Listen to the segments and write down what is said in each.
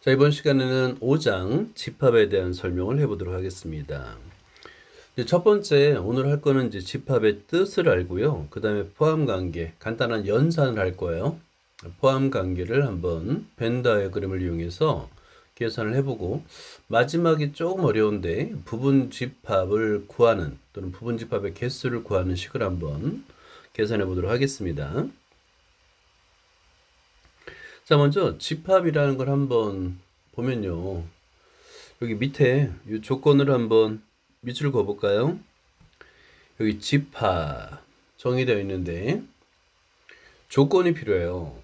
자, 이번 시간에는 5장 집합에 대한 설명을 해보도록 하겠습니다. 이제 첫 번째, 오늘 할 거는 이제 집합의 뜻을 알고요. 그 다음에 포함 관계, 간단한 연산을 할 거예요. 포함 관계를 한번 벤 다이어그램을 이용해서 계산을 해보고, 마지막이 조금 어려운데 부분 집합을 구하는 또는 부분 집합의 개수를 구하는 식을 한번 계산해 보도록 하겠습니다. 자, 먼저 집합이라는 걸 한번 보면요. 여기 밑에 이 조건을 한번 밑줄 그어볼까요? 여기 집합 정의되어 있는데 조건이 필요해요.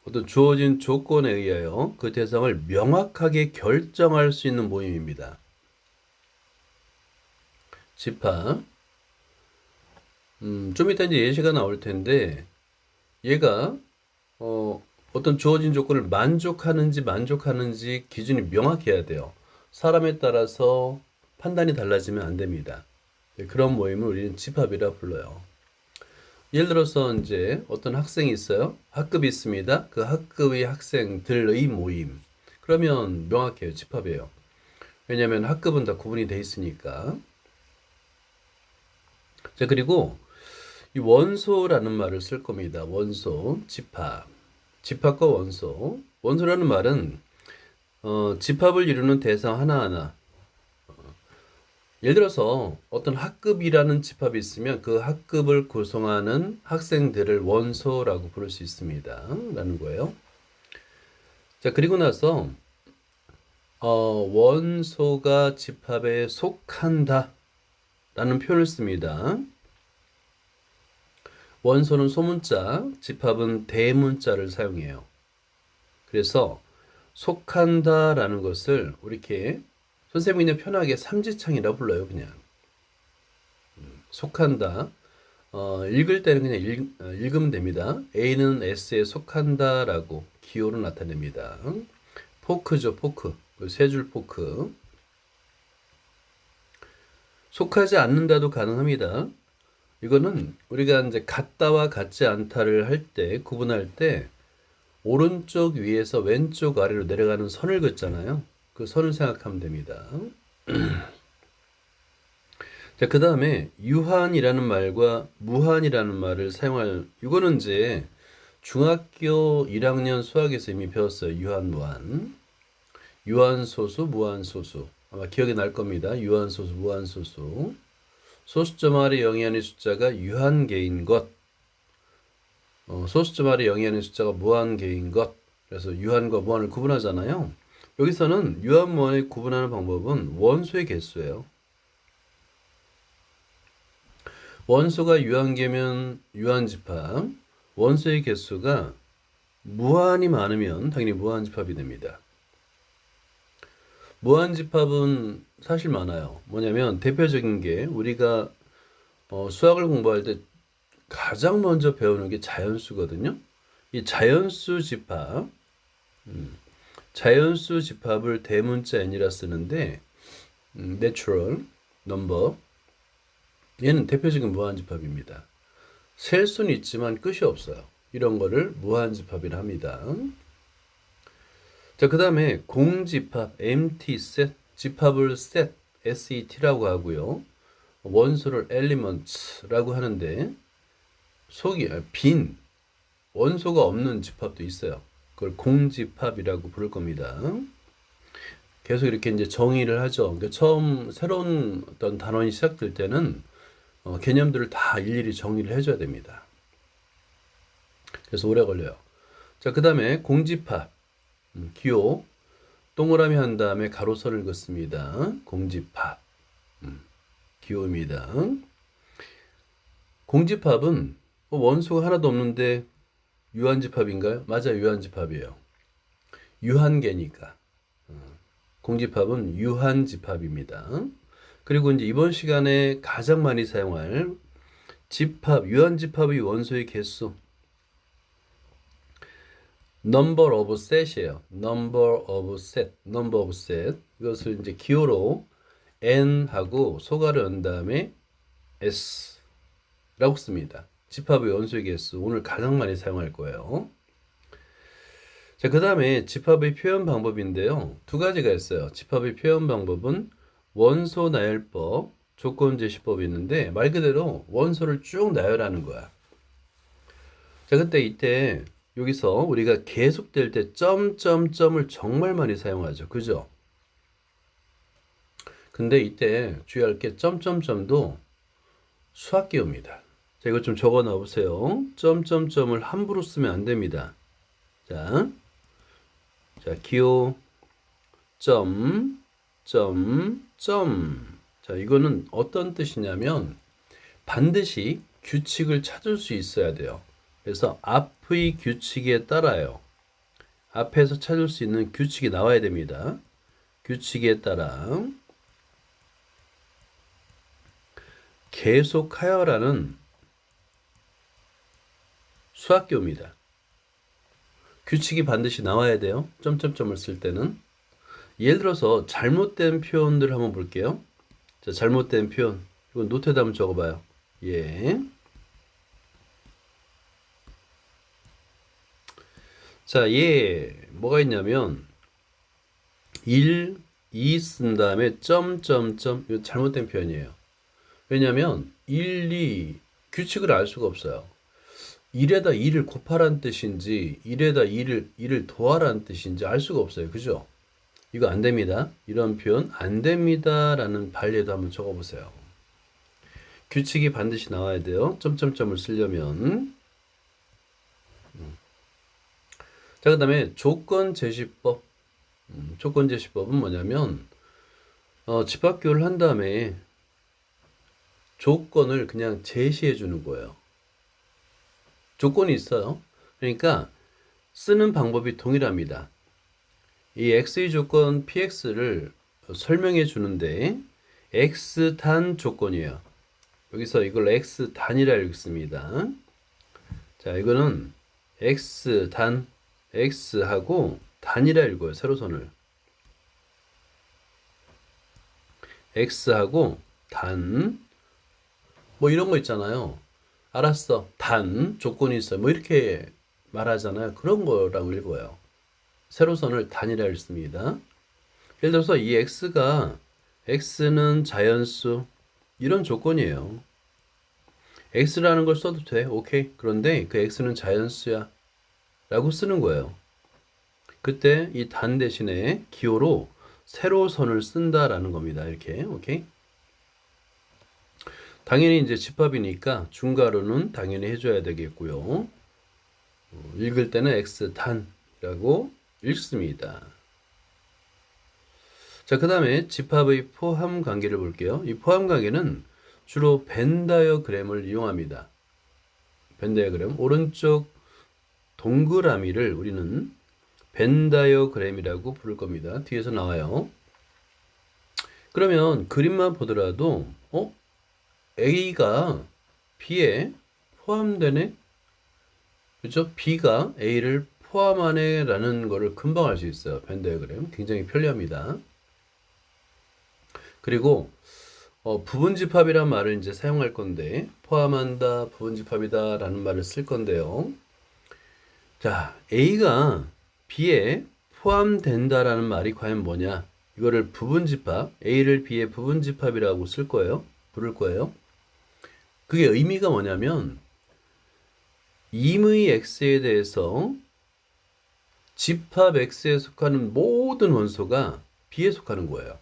어떤 주어진 조건에 의하여 그 대상을 명확하게 결정할 수 있는 모임입니다. 집합. 좀 이따 이제 예시가 나올 텐데 얘가 어떤 주어진 조건을 만족하는지 기준이 명확해야 돼요. 사람에 따라서 판단이 달라지면 안 됩니다. 그런 모임을 우리는 집합이라 불러요. 예를 들어서 이제 어떤 학생이 있어요. 학급이 있습니다. 그 학급의 학생들의 모임. 그러면 명확해요. 집합이에요. 왜냐하면 학급은 다 구분이 돼 있으니까. 자, 그리고 이 원소라는 말을 쓸 겁니다. 원소, 집합. 집합과 원소. 원소라는 말은 집합을 이루는 대상 하나하나. 예를 들어서 어떤 학급이라는 집합이 있으면 그 학급을 구성하는 학생들을 원소라고 부를 수 있습니다. 라는 거예요. 자, 그리고 나서 원소가 집합에 속한다 라는 표현을 씁니다. 원소는 소문자, 집합은 대문자를 사용해요. 그래서 속한다 라는 것을 이렇게 선생님이 그냥 편하게 삼지창이라 불러요. 그냥 속한다. 읽을 때는 그냥 읽으면 됩니다. A는 S에 속한다 라고 기호로 나타냅니다. 포크죠, 포크. 세 줄 포크. 속하지 않는다도 가능합니다. 이거는 우리가 이제 같다와 같지 않다를 할 때, 구분할 때 오른쪽 위에서 왼쪽 아래로 내려가는 선을 긋잖아요. 그 선을 생각하면 됩니다. 자, 그 다음에 유한이라는 말과 무한이라는 말을 이거는 이제 중학교 1학년 수학에서 이미 배웠어요. 유한, 무한. 유한소수, 무한소수. 아마 기억이 날 겁니다. 유한소수, 무한소수. 소수점 아래 영이하는 숫자가 유한계인 것. 소수점 아래 영이하는 숫자가 무한계인 것. 그래서 유한과 무한을 구분하잖아요. 여기서는 유한, 무한을 구분하는 방법은 원소의 개수예요. 원소가 유한계면 유한집합, 원소의 개수가 무한이 많으면 당연히 무한집합이 됩니다. 무한집합은 사실 많아요. 뭐냐면 대표적인 게 우리가 수학을 공부할 때 가장 먼저 배우는 게 자연수거든요. 이 자연수 집합을 대문자 n이라 쓰는데 natural number 얘는 대표적인 무한집합입니다. 셀 수는 있지만 끝이 없어요. 이런 거를 무한집합이라 합니다. 자, 그 다음에 공집합, empty set, 집합을 set, set라고 하고요. 원소를 elements라고 하는데 빈, 원소가 없는 집합도 있어요. 그걸 공집합이라고 부를 겁니다. 계속 이렇게 이제 정의를 하죠. 그러니까 처음 새로운 어떤 단원이 시작될 때는 개념들을 다 일일이 정리를 해줘야 됩니다. 그래서 오래 걸려요. 자, 그 다음에 공집합, 기호, 동그라미 한 다음에 가로선을 긋습니다. 공집합, 기호입니다. 공집합은 원소가 하나도 없는데 유한집합인가요? 맞아요, 유한집합이에요. 유한계니까. 공집합은 유한집합입니다. 그리고 이제 이번 시간에 가장 많이 사용할 유한집합의 원소의 개수. number of set이에요. number of set. 이것을 이제 기호로 n하고 소가를 연 다음에 s라고 씁니다. 집합의 원소의 개수. 오늘 가장 많이 사용할 거예요. 자, 그 다음에 집합의 표현 방법인데요. 두 가지가 있어요. 집합의 표현 방법은 원소 나열법, 조건 제시법이 있는데 말 그대로 원소를 쭉 나열하는 거야. 자, 그때 이때 여기서 우리가 계속될 때 점점점을 정말 많이 사용하죠. 그죠? 근데 이때 주의할 게 점점점도 수학기호입니다. 자, 이거 좀 적어 넣어 보세요. 점점점을 함부로 쓰면 안 됩니다. 자, 기호 점, 점. 자, 이거는 어떤 뜻이냐면 반드시 규칙을 찾을 수 있어야 돼요. 그래서 앞의 규칙에 따라요. 앞에서 찾을 수 있는 규칙이 나와야 됩니다. 규칙에 따라 계속하여라는 수학교입니다. 규칙이 반드시 나와야 돼요. 점점점을 쓸 때는. 예를 들어서 잘못된 표현들 한번 볼게요. 자, 잘못된 표현. 이건 노트에다 한번 적어봐요. 예. 자, 뭐가 있냐면 1, 2 쓴 다음에 점점점. 이거 잘못된 표현이에요. 왜냐면 1, 2 규칙을 알 수가 없어요. 1에다 2를 곱하라는 뜻인지 1에다 2를 더하라는 뜻인지 알 수가 없어요. 그죠? 이거 안 됩니다. 이런 표현 안 됩니다라는 반례도 한번 적어보세요. 규칙이 반드시 나와야 돼요. 점점점을 쓰려면. 자, 그 다음에 조건 제시법. 조건 제시법은 뭐냐면 집합교를 한 다음에 조건을 그냥 제시해 주는 거예요. 조건이 있어요. 그러니까 쓰는 방법이 동일합니다. 이 x의 조건 px를 설명해 주는데 x단 조건이에요. 여기서 이걸 x단이라 읽습니다. 자, 이거는 x단, x하고 단이라 읽어요. 세로선을. x하고 단, 뭐 이런 거 있잖아요. 알았어. 단, 조건이 있어요. 뭐 이렇게 말하잖아요. 그런 거라고 읽어요. 세로선을 단이라 읽습니다. 예를 들어서 이 x는 자연수, 이런 조건이에요. x라는 걸 써도 돼. 오케이. 그런데 그 x는 자연수야. 라고 쓰는 거예요. 그때 이 단 대신에 기호로 세로선을 쓴다라는 겁니다. 이렇게. 오케이. 당연히 이제 집합이니까 중괄호는 당연히 해줘야 되겠고요. 읽을 때는 x단이라고 읽습니다. 자, 그 다음에 집합의 포함 관계를 볼게요. 이 포함 관계는 주로 벤 다이어그램을 이용합니다. 벤 다이어그램. 오른쪽 동그라미를 우리는 벤 다이어그램이라고 부를 겁니다. 뒤에서 나와요. 그러면 그림만 보더라도 A가 B에 포함되네? 그렇죠? B가 A를 포함하네 라는 거를 금방 알 수 있어요. 벤 다이어그램. 굉장히 편리합니다. 그리고 부분집합이란 말을 이제 사용할 건데 포함한다, 부분집합이다 라는 말을 쓸 건데요. 자, A가 B에 포함된다라는 말이 과연 뭐냐? 이거를 부분집합, A를 B의 부분집합이라고 쓸 거예요. 부를 거예요. 그게 의미가 뭐냐면 임의 X에 대해서 집합 X에 속하는 모든 원소가 B에 속하는 거예요.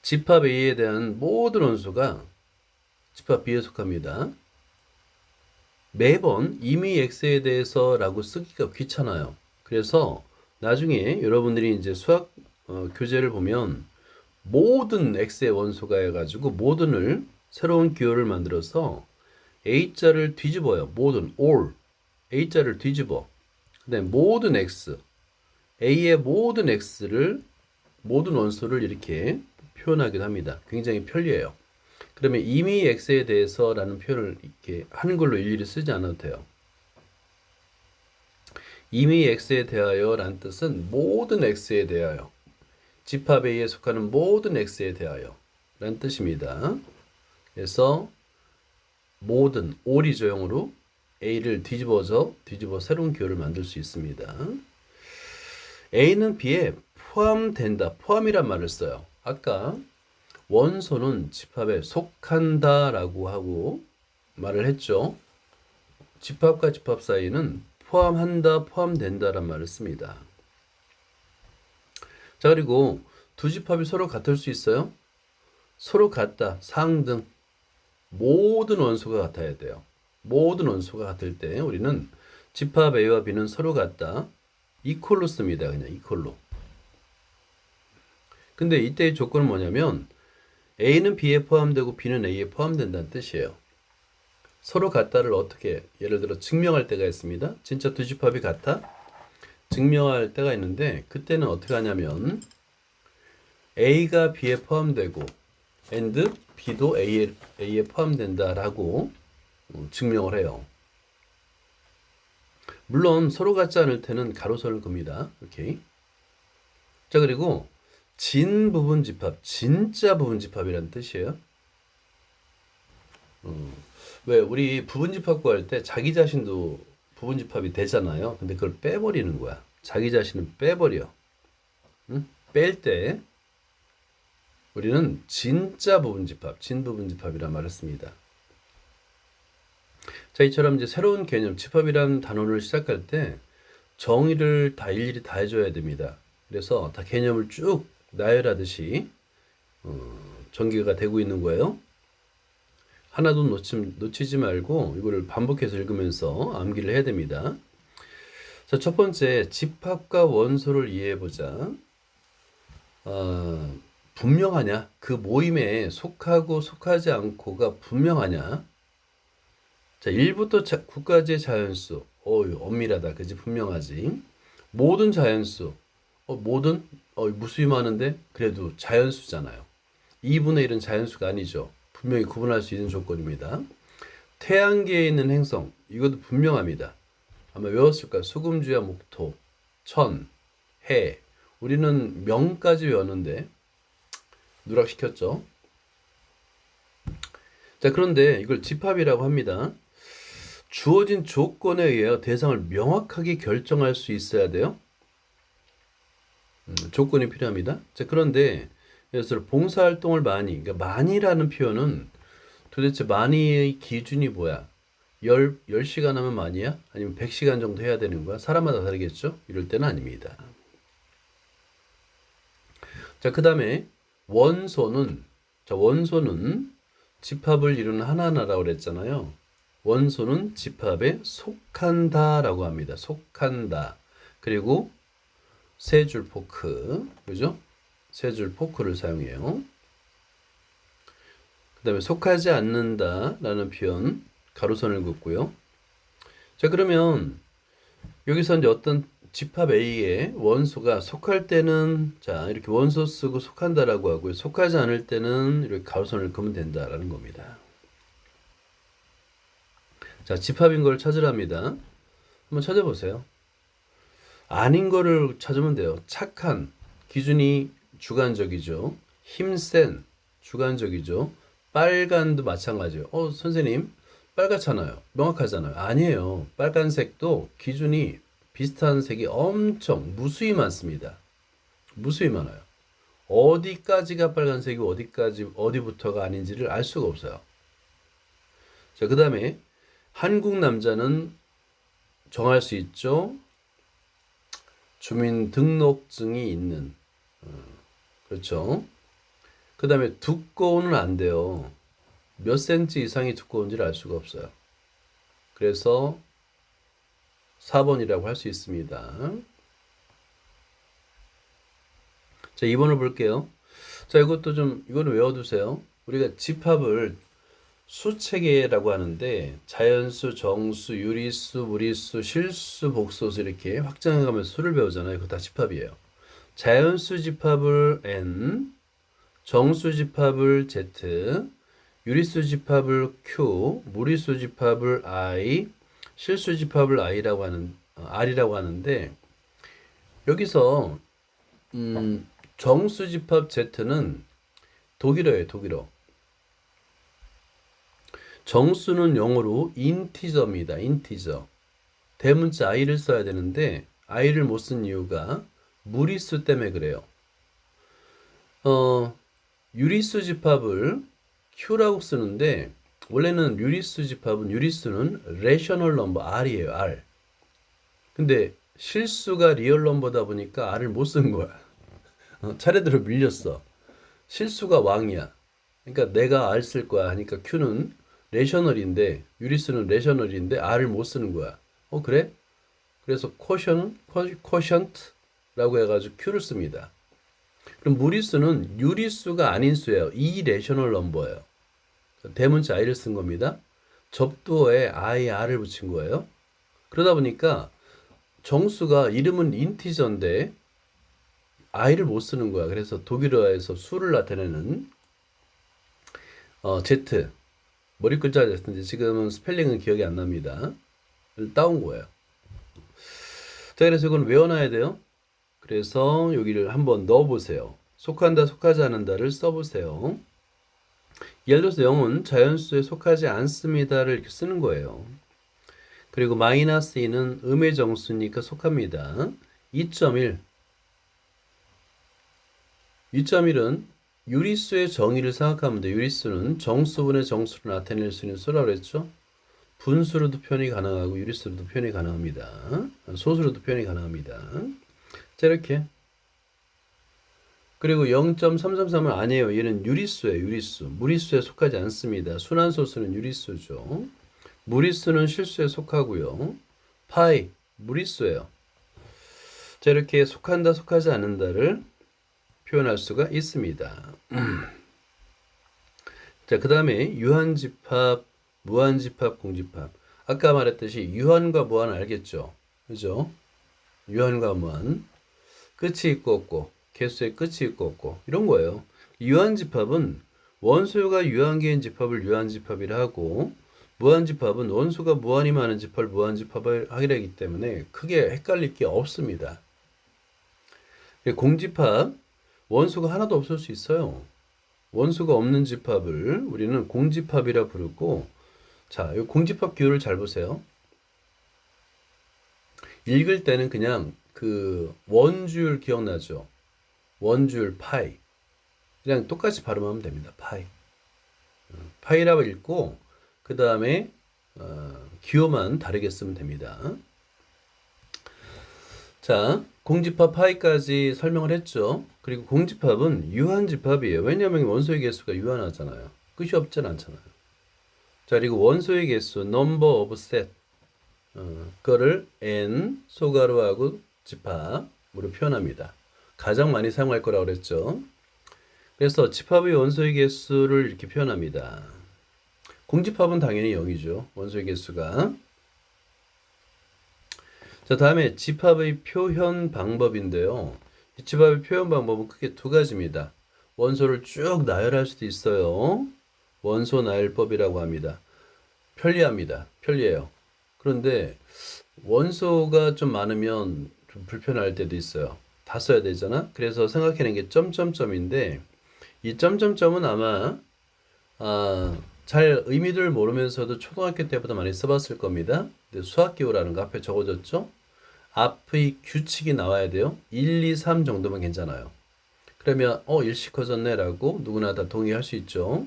집합 A에 대한 모든 원소가 집합 B에 속합니다. 매번 임의 X에 대해서라고 쓰기가 귀찮아요. 그래서 나중에 여러분들이 이제 수학 교재를 보면 모든 X의 원소가 해가지고 모든을 새로운 기호를 만들어서 A자를 뒤집어요. 모든, all. A자를 뒤집어. 근데 모든 X, A의 모든 X를, 모든 원소를 이렇게 표현하기도 합니다. 굉장히 편리해요. 그러면 이미 X에 대해서라는 표현을 이렇게 한글로 일일이 쓰지 않아도 돼요. 이미 X에 대하여 라는 뜻은 모든 X에 대하여, 집합 A에 속하는 모든 X에 대하여 라는 뜻입니다. 그래서 모든, all이죠, 영어로. A를 뒤집어 새로운 기호를 만들 수 있습니다. A는 B에 포함된다. 포함이란 말을 써요. 아까 원소는 집합에 속한다라고 하고 말을 했죠. 집합과 집합 사이는 포함한다, 포함된다란 말을 씁니다. 자, 그리고 두 집합이 서로 같을 수 있어요? 서로 같다, 상등. 모든 원소가 같아야 돼요. 모든 원소가 같을 때 우리는 집합 A와 B는 서로 같다. 이퀄로 씁니다. 그냥 이퀄로. 근데 이때의 조건은 뭐냐면 A는 B에 포함되고 B는 A에 포함된다는 뜻이에요. 서로 같다를 어떻게 예를 들어 증명할 때가 있습니다. 진짜 두 집합이 같아? 증명할 때가 있는데 그때는 어떻게 하냐면 A가 B에 포함되고 and B도 A에 포함된다라고 증명을 해요. 물론 서로 같지 않을 때는 가로선을 긋니다. 이렇게. 자, 그리고 진 부분 집합, 진짜 부분 집합이라는 뜻이에요. 왜 우리 부분 집합 구할 때 자기 자신도 부분 집합이 되잖아요. 근데 그걸 빼버리는 거야. 자기 자신은 빼버려. 응? 뺄 때 우리는 진짜 부분 집합, 진 부분 집합이란 말을 씁니다. 자, 이처럼 이제 새로운 개념, 집합이라는 단어를 시작할 때 정의를 다 일일이 다 해줘야 됩니다. 그래서 다 개념을 쭉 나열하듯이 전개가 되고 있는 거예요. 하나도 놓치지 말고 이거를 반복해서 읽으면서 암기를 해야 됩니다. 자, 첫 번째 집합과 원소를 이해해보자. 분명하냐? 그 모임에 속하고 속하지 않고가 분명하냐? 자, 1부터 9까지의 자연수. 엄밀하다. 그지? 분명하지. 모든 자연수. 모든? 무수히 많은데? 그래도 자연수잖아요. 2분의 1은 자연수가 아니죠. 분명히 구분할 수 있는 조건입니다. 태양계에 있는 행성. 이것도 분명합니다. 아마 외웠을 거예요. 수금주야 목토, 천, 해. 우리는 명까지 외웠는데 누락시켰죠. 자, 그런데 이걸 집합이라고 합니다. 주어진 조건에 의하여 대상을 명확하게 결정할 수 있어야 돼요. 조건이 필요합니다. 자, 그런데 예를 들어 봉사활동을 많이, 그러니까 많이라는 표현은 도대체 많이의 기준이 뭐야? 10시간 하면 많이야? 아니면 100시간 정도 해야 되는 거야? 사람마다 다르겠죠? 이럴 때는 아닙니다. 자, 그 다음에 원소는 집합을 이루는 하나하나라고 그랬잖아요. 원소는 집합에 속한다라고 합니다. 속한다. 그리고 세 줄 포크, 그죠? 세 줄 포크를 사용해요. 그 다음에 속하지 않는다라는 표현, 가로선을 긋고요. 자, 그러면 여기서 이제 어떤 집합 A의 원소가 속할 때는 자, 이렇게 원소 쓰고 속한다라고 하고요. 속하지 않을 때는 이렇게 가로선을 그으면 된다라는 겁니다. 자, 집합인 걸 찾으랍니다. 한번 찾아보세요. 아닌 거를 찾으면 돼요. 착한, 기준이 주관적이죠. 힘센, 주관적이죠. 빨간도 마찬가지예요. 선생님, 빨갛잖아요. 명확하잖아요. 아니에요. 빨간색도 기준이 비슷한 색이 엄청 무수히 많습니다. 무수히 많아요. 어디까지가 빨간색이고 어디부터가 아닌지를 알 수가 없어요. 자, 그 다음에 한국 남자는 정할 수 있죠. 주민등록증이 있는. 그렇죠. 그 다음에 두꺼우는 안 돼요. 몇 센치 이상이 두꺼운지를 알 수가 없어요. 그래서 4번이라고 할 수 있습니다. 자, 2번을 볼게요. 자, 이거는 외워두세요. 우리가 집합을 수체계라고 하는데 자연수, 정수, 유리수, 무리수, 실수, 복소수 이렇게 확장해가면서 수를 배우잖아요. 그거 다 집합이에요. 자연수 집합을 N, 정수 집합을 Z, 유리수 집합을 Q, 무리수 집합을 I, 실수 집합을 R이라고 하는데 여기서 정수 집합 Z는 독일어예요, 독일어. 정수는 영어로 인티저입니다. 인티저. 대문자 i를 써야 되는데 i를 못 쓴 이유가 무리수 때문에 그래요. 유리수 집합을 Q라고 쓰는데 원래는 유리수 집합은 유리수는 rational number R이에요. R. 근데 실수가 리얼 넘버다 보니까 R을 못 쓴 거야. 차례대로 밀렸어. 실수가 왕이야. 그러니까 내가 R 쓸 거야 하니까 Q는 레셔널인데 유리수는 레셔널인데 R을 못 쓰는 거야. 그래? 그래서 quotient라고 해가지고 Q를 씁니다. 그럼 무리수는 유리수가 아닌 수예요. irrational number예요. 대문자 i를 쓴 겁니다. 접두어에 ir을 붙인 거예요. 그러다 보니까 정수가 이름은 인티저인데 i를 못 쓰는 거야. 그래서 독일어에서 수를 나타내는 z 머리 글자 Z인데 지금은 스펠링은 기억이 안 납니다. 따온 거예요. 자, 그래서 이건 외워놔야 돼요. 그래서 여기를 한번 넣어보세요. 속한다, 속하지 않는다를 써보세요. 예를 들어서 0은 자연수에 속하지 않습니다를 이렇게 쓰는 거예요. 그리고 마이너스 2는 음의 정수니까 속합니다. 2.1. 2.1은 유리수의 정의를 생각하면 돼. 유리수는 정수분의 정수를 나타낼 수 있는 수라고 그랬죠. 분수로도 표현이 가능하고 유리수로도 표현이 가능합니다. 소수로도 표현이 가능합니다. 자, 이렇게. 그리고 0.333은 아니에요. 얘는 유리수예요. 유리수. 무리수에 속하지 않습니다. 순환소수는 유리수죠. 무리수는 실수에 속하고요. 파이, 무리수예요. 자, 이렇게 속한다, 속하지 않는다를 표현할 수가 있습니다. 자, 그 다음에 유한집합, 무한집합, 공집합. 아까 말했듯이 유한과 무한 알겠죠? 그죠? 유한과 무한. 끝이 있고 없고, 개수의 끝이 있고 없고, 이런 거예요. 유한집합은 원소가 유한계인 집합을 유한집합이라 하고, 무한집합은 원소가 무한이 많은 집합을 무한집합을 하기로 하기 때문에 크게 헷갈릴 게 없습니다. 공집합, 원소가 하나도 없을 수 있어요. 원소가 없는 집합을 우리는 공집합이라 부르고, 자, 이 공집합 기호를 잘 보세요. 읽을 때는 그냥 그 원주율 기억나죠? 원주율 파이. 그냥 똑같이 발음하면 됩니다. 파이. 파이라고 읽고 그 다음에 기호만 다르게 쓰면 됩니다. 자, 공집합 파이까지 설명을 했죠. 그리고 공집합은 유한집합이에요. 왜냐하면 원소의 개수가 유한하잖아요. 끝이 없진 않잖아요. 자, 그리고 원소의 개수 number of set 그거를 n 소가로하고 집합으로 표현합니다. 가장 많이 사용할 거라고 그랬죠. 그래서 집합의 원소의 개수를 이렇게 표현합니다. 공집합은 당연히 0이죠. 원소의 개수가. 자, 다음에 집합의 표현 방법인데요. 이 집합의 표현 방법은 크게 두 가지입니다. 원소를 쭉 나열할 수도 있어요. 원소 나열법이라고 합니다. 편리합니다. 편리해요. 그런데 원소가 좀 많으면 좀 불편할 때도 있어요. 다 써야 되잖아. 그래서 생각해낸 게 점점점인데 이 점점점은 아마 잘 의미를 모르면서도 초등학교 때보다 많이 써봤을 겁니다. 근데 수학기호라는 거 앞에 적어졌죠? 앞의 규칙이 나와야 돼요. 1, 2, 3 정도면 괜찮아요. 그러면 일시 커졌네 라고 누구나 다 동의할 수 있죠.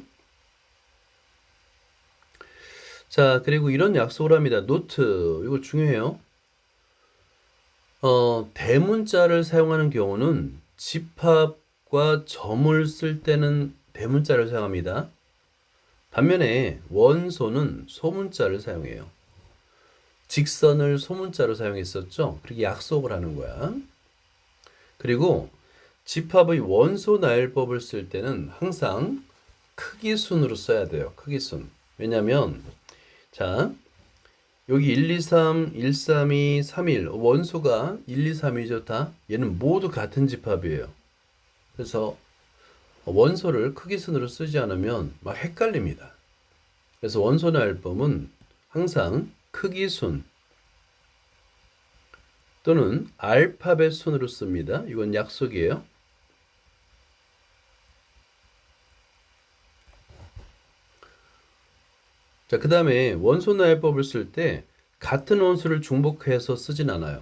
자, 그리고 이런 약속을 합니다. 노트, 이거 중요해요. 대문자를 사용하는 경우는 집합과 점을 쓸 때는 대문자를 사용합니다. 반면에 원소는 소문자를 사용해요. 직선을 소문자로 사용했었죠. 그렇게 약속을 하는 거야. 그리고 집합의 원소 나열법을 쓸 때는 항상 크기순으로 써야 돼요. 크기순. 왜냐면 자, 여기 1, 2, 3, 1, 3, 2, 3, 1 원소가 1, 2, 3이죠. 다 얘는 모두 같은 집합이에요. 그래서 원소를 크기순으로 쓰지 않으면 막 헷갈립니다. 그래서 원소 나열법은 항상 크기순 또는 알파벳 순으로 씁니다. 이건 약속이에요. 자, 그 다음에 원소 나열법을 쓸 때 같은 원소를 중복해서 쓰진 않아요.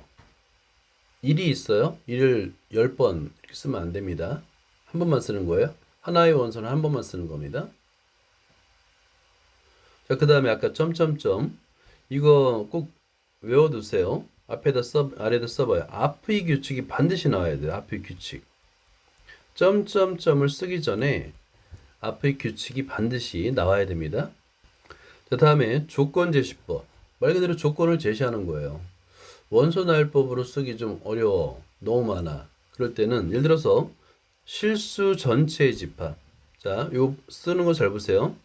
1이 있어요. 1을 10번 이렇게 쓰면 안 됩니다. 한 번만 쓰는 거예요. 하나의 원소는 한 번만 쓰는 겁니다. 자, 그 다음에 아까 점점점 이거 꼭 외워두세요. 아래다 써봐요. 앞의 규칙이 반드시 나와야 돼요. 앞의 규칙. 점점점을 쓰기 전에 앞의 규칙이 반드시 나와야 됩니다. 자, 다음에 조건제시법. 말 그대로 조건을 제시하는 거예요. 원소 나열법으로 쓰기 좀 어려워. 너무 많아. 그럴 때는 예를 들어서 실수 전체의 집합. 자, 요 쓰는 거 잘 보세요.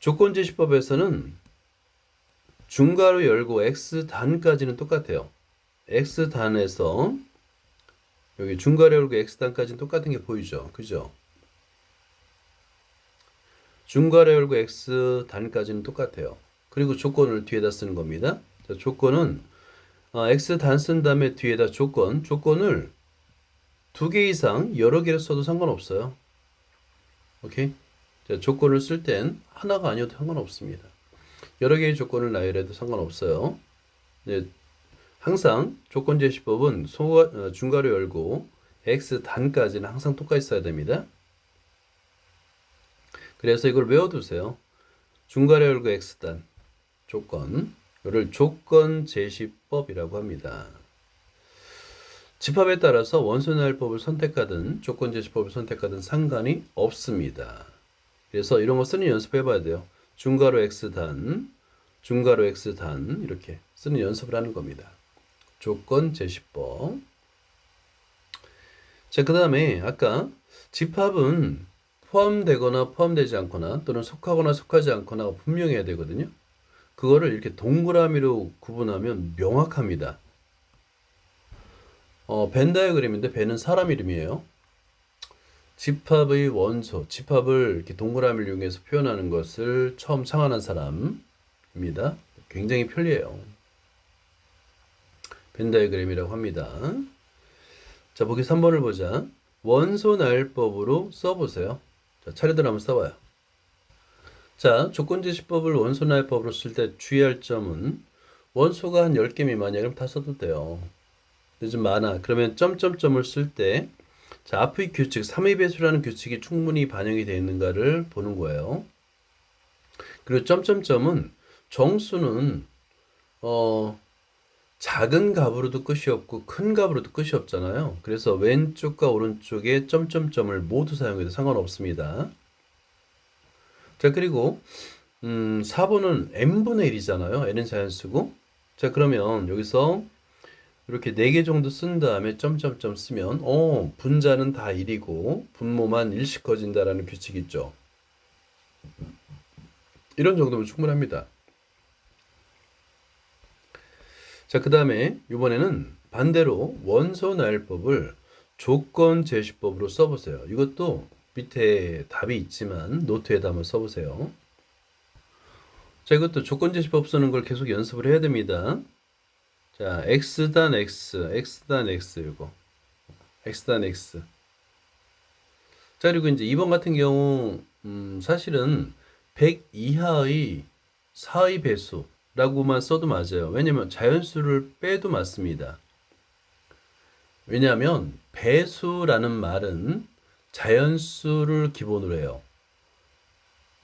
조건제시법에서는 중괄호 열고 x단까지는 똑같아요. x단에서 여기 중괄호 열고 x단까지는 똑같은 게 보이죠? 그죠? 중괄호 열고 x단까지는 똑같아요. 그리고 조건을 뒤에다 쓰는 겁니다. 자, 조건은 x단 쓴 다음에 뒤에다 조건을 2개 이상 여러 개를 써도 상관없어요. 오케이? 자, 조건을 쓸 땐 하나가 아니어도 상관없습니다. 여러 개의 조건을 나열해도 상관없어요. 네, 항상 조건제시법은 중괄호 열고 x단까지는 항상 똑같이 써야 됩니다. 그래서 이걸 외워두세요. 중괄호 열고 x단 조건, 이를 조건제시법이라고 합니다. 집합에 따라서 원소나열법을 선택하든 조건제시법을 선택하든 상관이 없습니다. 그래서 이런 거 쓰는 연습해 봐야 돼요. 중괄호 x단, 중괄호 x단 이렇게 쓰는 연습을 하는 겁니다. 조건제시법. 자, 그 다음에 아까 집합은 포함되거나 포함되지 않거나 또는 속하거나 속하지 않거나 분명해야 되거든요. 그거를 이렇게 동그라미로 구분하면 명확합니다. 벤 다이어그램인데 벤은 사람 이름이에요. 집합의 원소, 집합을 이렇게 동그라미를 이용해서 표현하는 것을 처음 창안한 사람입니다. 굉장히 편리해요. 벤 다이어그램이라고 합니다. 자, 보기 3번을 보자. 원소 나열법으로 써보세요. 자, 차례대로 한번 써봐요. 자, 조건제시법을 원소 나열법으로 쓸 때 주의할 점은 원소가 한 10개 미만이야. 그럼 다 써도 돼요. 근데 좀 많아. 그러면 점점점을 쓸 때 자, 앞의 규칙, 3의 배수라는 규칙이 충분히 반영이 되어 있는가를 보는 거예요. 그리고 점점점은 정수는 작은 값으로도 끝이 없고 큰 값으로도 끝이 없잖아요. 그래서 왼쪽과 오른쪽에 점점점을 모두 사용해도 상관없습니다. 자, 그리고 4번은 n분의 1이잖아요. n은 자연수고. 자, 그러면 여기서 이렇게 4개 정도 쓴 다음에 점점점 쓰면 분자는 다 1이고 분모만 1씩 커진다라는 규칙이 있죠. 이런 정도면 충분합니다. 자, 그 다음에 이번에는 반대로 원소 나열법을 조건제시법으로 써보세요. 이것도 밑에 답이 있지만 노트에다 한번 써보세요. 자, 이것도 조건제시법 쓰는 걸 계속 연습을 해야 됩니다. 자, x단 x, x단 x 이거 x단 x. 자, 그리고 이제 2번 같은 경우 사실은 100 이하의 4의 배수라고만 써도 맞아요. 왜냐면 자연수를 빼도 맞습니다. 왜냐하면 배수라는 말은 자연수를 기본으로 해요.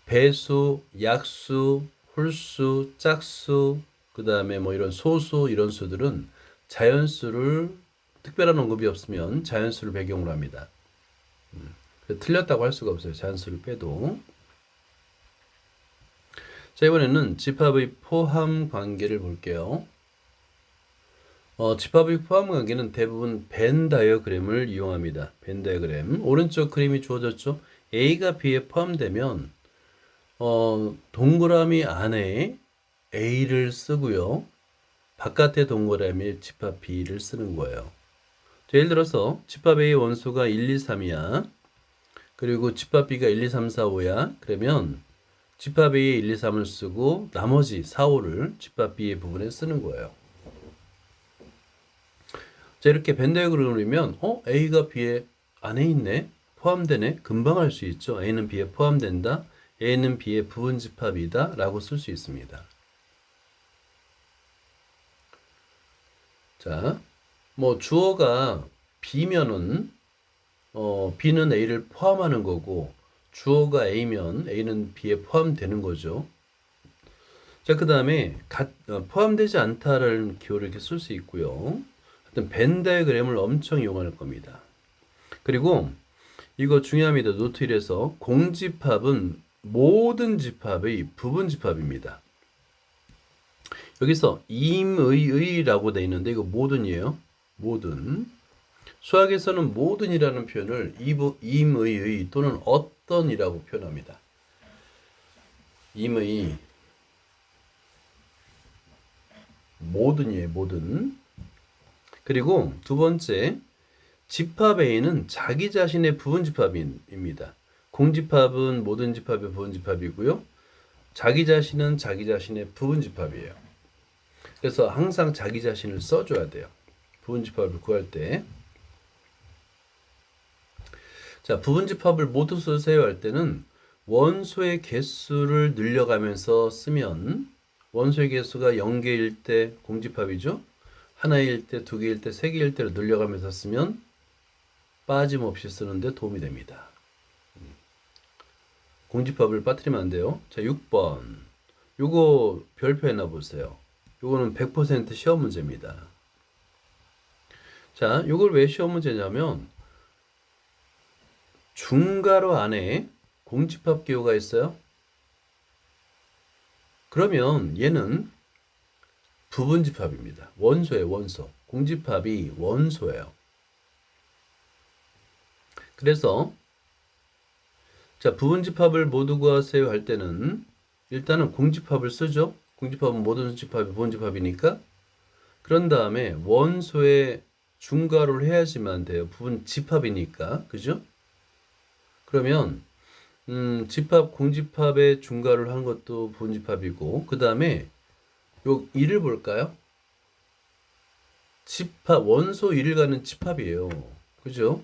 배수, 약수, 홀수, 짝수, 그 다음에 뭐 이런 소수 이런 수들은 자연수를 특별한 언급이 없으면 자연수를 배경으로 합니다. 틀렸다고 할 수가 없어요. 자연수를 빼도. 자, 이번에는 집합의 포함 관계를 볼게요. 집합의 포함 관계는 대부분 벤 다이어그램을 이용합니다. 벤 다이어그램. 오른쪽 그림이 주어졌죠. A가 B에 포함되면 동그라미 안에 A를 쓰고요. 바깥의 동그라미에 집합 B를 쓰는 거예요. 자, 예를 들어서 집합 A의 원소가 1, 2, 3이야. 그리고 집합 B가 1, 2, 3, 4, 5야. 그러면 집합 A의 1, 2, 3을 쓰고 나머지 4, 5를 집합 B의 부분에 쓰는 거예요. 자, 이렇게 벤 다이어그램을 그리면 A가 B의 안에 있네? 포함되네? 금방 알 수 있죠. A는 B에 포함된다. A는 B의 부분집합이다 라고 쓸 수 있습니다. 자, 뭐 주어가 B면은 B는 A를 포함하는 거고 주어가 A면 A는 B에 포함되는 거죠. 자, 그 다음에 포함되지 않다라는 기호를 이렇게 쓸 수 있고요. 하여튼 벤 다이어그램을 엄청 이용할 겁니다. 그리고 이거 중요합니다. 노트 1에서 공집합은 모든 집합의 부분집합입니다. 여기서 임의의라고 되어 있는데 이거 모든이에요. 모든. 수학에서는 모든이라는 표현을 임의의 또는 어떤이라고 표현합니다. 임의 모든이에요. 모든. 그리고 두 번째 집합 A는 자기 자신의 부분집합입니다. 공집합은 모든 집합의 부분집합이고요. 자기 자신은 자기 자신의 부분집합이에요. 그래서 항상 자기 자신을 써줘야 돼요. 부분집합을 구할 때. 자, 부분집합을 모두 쓰세요 할 때는 원소의 개수를 늘려가면서 쓰면 원소의 개수가 0개일 때 공집합이죠. 하나일 때, 두 개일 때, 세 개일 때로 늘려가면서 쓰면 빠짐없이 쓰는데 도움이 됩니다. 공집합을 빠뜨리면 안 돼요. 자, 6번. 요거 별표에 놔보세요. 요거는 100% 시험 문제입니다. 자, 요걸 왜 시험 문제냐면 중괄호 안에 공집합 기호가 있어요. 그러면 얘는 부분집합입니다. 원소예요, 원소. 공집합이 원소예요. 그래서 자, 부분집합을 모두 구하세요 할 때는 일단은 공집합을 쓰죠. 공집합은 모든 집합이 부분집합이니까. 그런 다음에 원소의 중괄호를 해야지만 돼요. 부분집합이니까. 그죠? 그러면 집합, 공집합의 중괄호를 한 것도 부분집합이고 그 다음에 요 1을 볼까요? 집합, 원소 1을 가는 집합이에요. 그죠?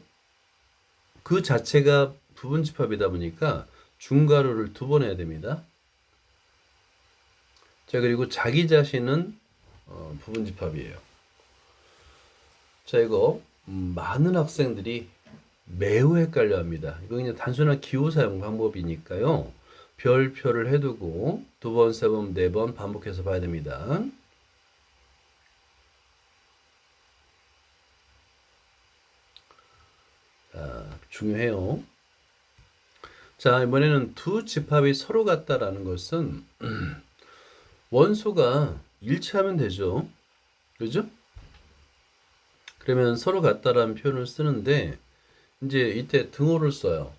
그 자체가 부분집합이다 보니까 중괄호를 2번 해야 됩니다. 자, 그리고 자기 자신은 부분집합이에요. 자, 이거 많은 학생들이 매우 헷갈려 합니다. 이거 그냥 단순한 기호 사용 방법이니까요. 별표를 해두고 2번, 3번, 4번 반복해서 봐야 됩니다. 자, 중요해요. 자, 이번에는 두 집합이 서로 같다라는 것은 원소가 일치하면 되죠. 그죠? 그러면 서로 같다라는 표현을 쓰는데 이제 이때 등호를 써요.